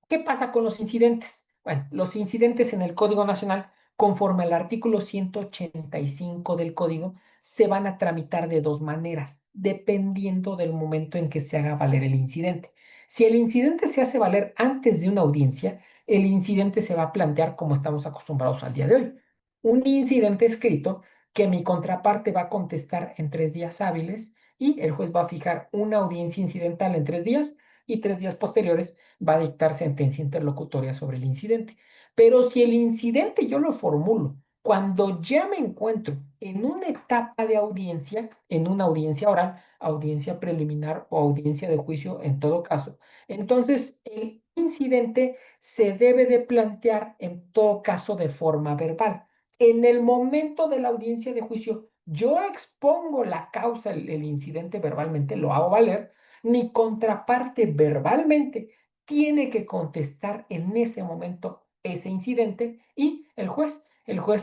¿Qué pasa con los incidentes? Bueno, los incidentes en el Código Nacional, conforme al artículo 185 del Código, se van a tramitar de dos maneras, dependiendo del momento en que se haga valer el incidente. Si el incidente se hace valer antes de una audiencia, el incidente se va a plantear como estamos acostumbrados al día de hoy. Un incidente escrito que mi contraparte va a contestar en 3 días hábiles y el juez va a fijar una audiencia incidental en 3 días y 3 días posteriores va a dictar sentencia interlocutoria sobre el incidente. Pero si el incidente yo lo formulo cuando ya me encuentro en una etapa de audiencia, en una audiencia oral, audiencia preliminar o audiencia de juicio en todo caso, entonces el incidente se debe de plantear en todo caso de forma verbal. En el momento de la audiencia de juicio, yo expongo la causa, el incidente verbalmente, lo hago valer, mi contraparte verbalmente tiene que contestar en ese momento ese incidente y el juez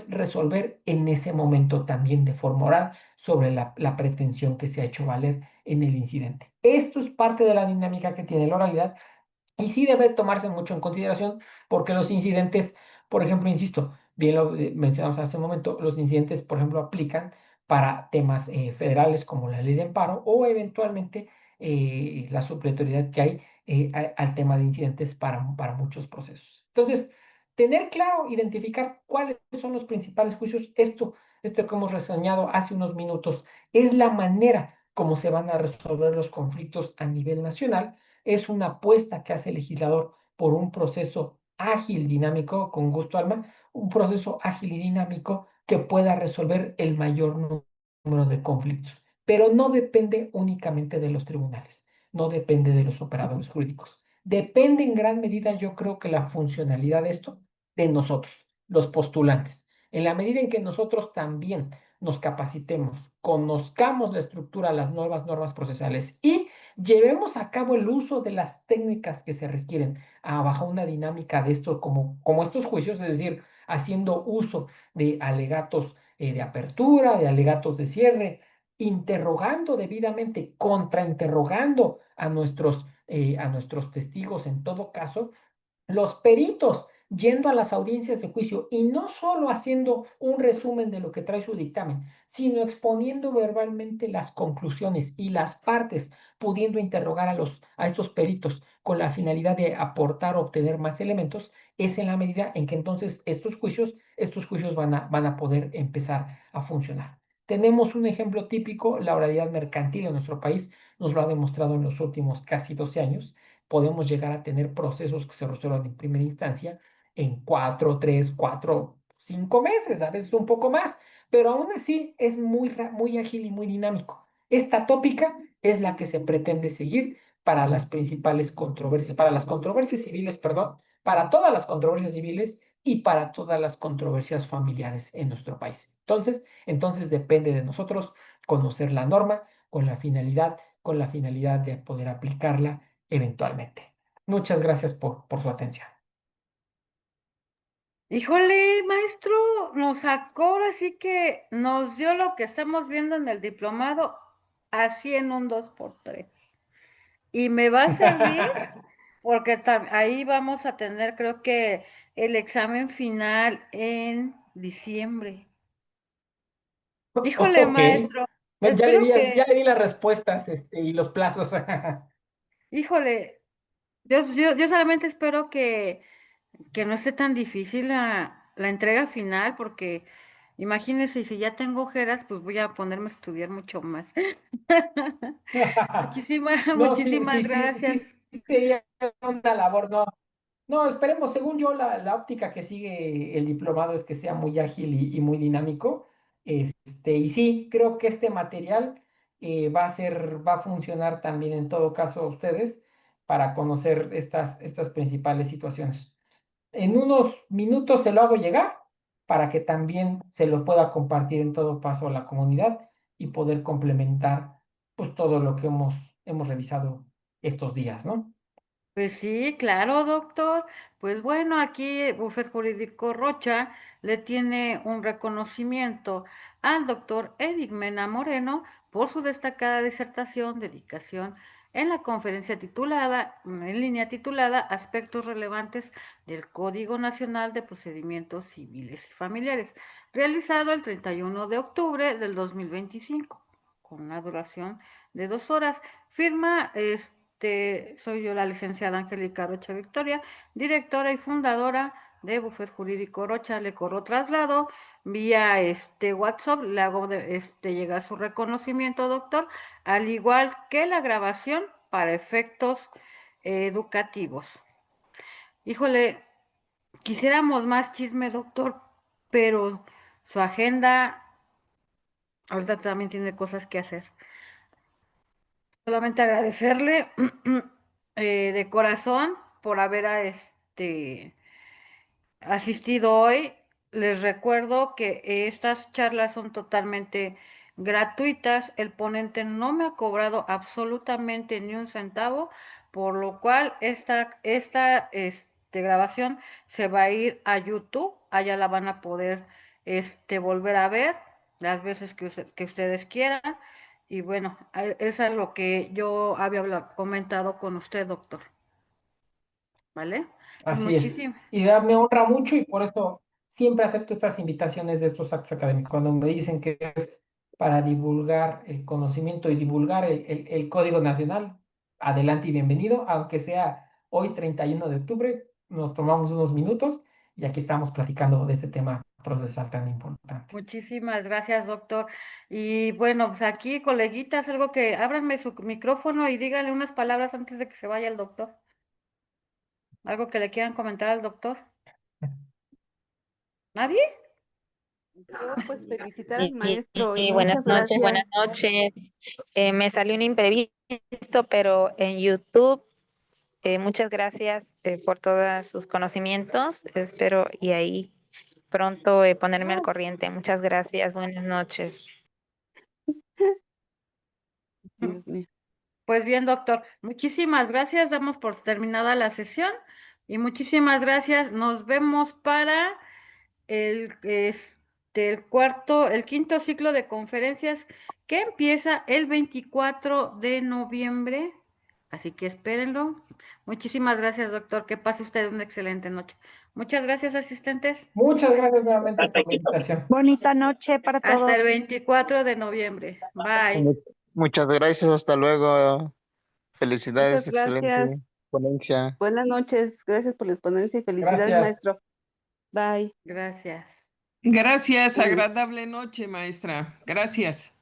resolver en ese momento también de forma oral sobre la pretensión que se ha hecho valer en el incidente. Esto es parte de la dinámica que tiene la oralidad y sí debe tomarse mucho en consideración porque los incidentes, por ejemplo, insisto, bien lo mencionamos hace un momento, los incidentes, por ejemplo, aplican para temas federales como la ley de amparo o eventualmente la supletoriedad que hay al tema de incidentes para muchos procesos. Entonces, tener claro, identificar cuáles son los principales juicios, esto que hemos reseñado hace unos minutos, es la manera como se van a resolver los conflictos a nivel nacional, es una apuesta que hace el legislador por un proceso ágil, dinámico, con gusto, Alma, un proceso ágil y dinámico que pueda resolver el mayor número de conflictos. Pero no depende únicamente de los tribunales, no depende de los operadores jurídicos. Depende en gran medida, yo creo que la funcionalidad de esto, de nosotros, los postulantes. En la medida en que nosotros también nos capacitemos, conozcamos la estructura, las nuevas normas procesales y llevemos a cabo el uso de las técnicas que se requieren bajo una dinámica de esto, como estos juicios, es decir, haciendo uso de alegatos de apertura, de alegatos de cierre, interrogando debidamente, contrainterrogando a nuestros testigos en todo caso, los peritos yendo a las audiencias de juicio y no solo haciendo un resumen de lo que trae su dictamen, sino exponiendo verbalmente las conclusiones y las partes, pudiendo interrogar a estos peritos con la finalidad de aportar o obtener más elementos, es en la medida en que entonces estos juicios van a poder empezar a funcionar. Tenemos un ejemplo típico, la oralidad mercantil en nuestro país nos lo ha demostrado en los últimos casi 12 años. Podemos llegar a tener procesos que se resuelvan en primera instancia en 4, 3, 4, 5 meses, a veces un poco más, pero aún así es muy ágil y muy dinámico. Esta tópica es la que se pretende seguir para las principales controversias, para las controversias civiles, perdón, para todas las controversias civiles y para todas las controversias familiares en nuestro país. Entonces depende de nosotros conocer la norma con la finalidad de poder aplicarla eventualmente. Muchas gracias por su atención. Híjole, maestro, nos sacó ahora sí que nos dio lo que estamos viendo en el diplomado, así en un 2x3. Y me va a servir porque ahí vamos a tener, creo que, el examen final en diciembre. Híjole, Ok, maestro. Espero Ya le que, di las respuestas, y los plazos. híjole, yo solamente espero que no esté tan difícil la entrega final, porque imagínense, si ya tengo ojeras, pues voy a ponerme a estudiar mucho más. No, Muchísimas gracias. sí sería una labor, no. No, esperemos, según yo, la óptica que sigue el diplomado es que sea muy ágil y muy dinámico. Y sí, creo que este material va a funcionar también en todo caso a ustedes para conocer estas principales situaciones. En unos minutos se lo hago llegar para que también se lo pueda compartir en todo paso a la comunidad y poder complementar pues todo lo que hemos revisado estos días, ¿no? Pues sí, claro, doctor. Pues bueno, aquí Bufet Jurídico Rocha le tiene un reconocimiento al doctor Eric Mena Moreno por su destacada disertación, dedicación en la conferencia titulada, en línea titulada Aspectos relevantes del Código Nacional de Procedimientos Civiles y Familiares, realizado el 31 de octubre del 2025, con una duración de 2 horas. Firma, soy yo la licenciada Angélica Rocha Victoria, directora y fundadora de Bufet Jurídico Rocha. Le corro traslado vía WhatsApp, le hago llegar su reconocimiento, doctor, al igual que la grabación para efectos educativos. Híjole, quisiéramos más chisme, doctor, pero su agenda ahorita también tiene cosas que hacer. Solamente agradecerle de corazón por haber asistido hoy. Les recuerdo que estas charlas son totalmente gratuitas. El ponente no me ha cobrado absolutamente ni un centavo, por lo cual esta grabación se va a ir a YouTube. Allá la van a poder volver a ver las veces que ustedes quieran. Y bueno, eso es lo que yo había comentado con usted, doctor. ¿Vale? Pues Así es. muchísimas. Me honra mucho y por eso siempre acepto estas invitaciones de estos actos académicos. Cuando me dicen que es para divulgar el conocimiento y divulgar el Código Nacional, adelante y bienvenido, aunque sea hoy 31 de octubre, nos tomamos unos minutos y aquí estamos platicando de este tema procesal tan importante. Muchísimas gracias, doctor. Y bueno, pues aquí, coleguitas, algo que ábranme su micrófono y díganle unas palabras antes de que se vaya el doctor. Algo que le quieran comentar al doctor. ¿Nadie? Yo pues felicitar al Y, maestro y buenas muchas noches, buenas gracias. noches. Me salió un imprevisto, pero en YouTube, muchas gracias por todos sus conocimientos. Espero y ahí pronto ponerme al corriente. Muchas gracias, buenas noches. Dios mío. Pues bien, doctor, muchísimas gracias. Damos por terminada la sesión y muchísimas gracias. Nos vemos para el quinto ciclo de conferencias que empieza el 24 de noviembre. Así que espérenlo. Muchísimas gracias, doctor. Que pase usted una excelente noche. Muchas gracias, asistentes. Muchas gracias nuevamente por la invitación. Bonita noche para Hasta el todos. 24 de noviembre. Bye. Mu- Muchas gracias, hasta luego. Muchas Felicidades, excelente gracias. ponencia. Buenas noches. Gracias por la exponencia y felicidades, Gracias. maestro. Bye. Gracias. Gracias, Buenas noches. agradable noche, maestra. Gracias.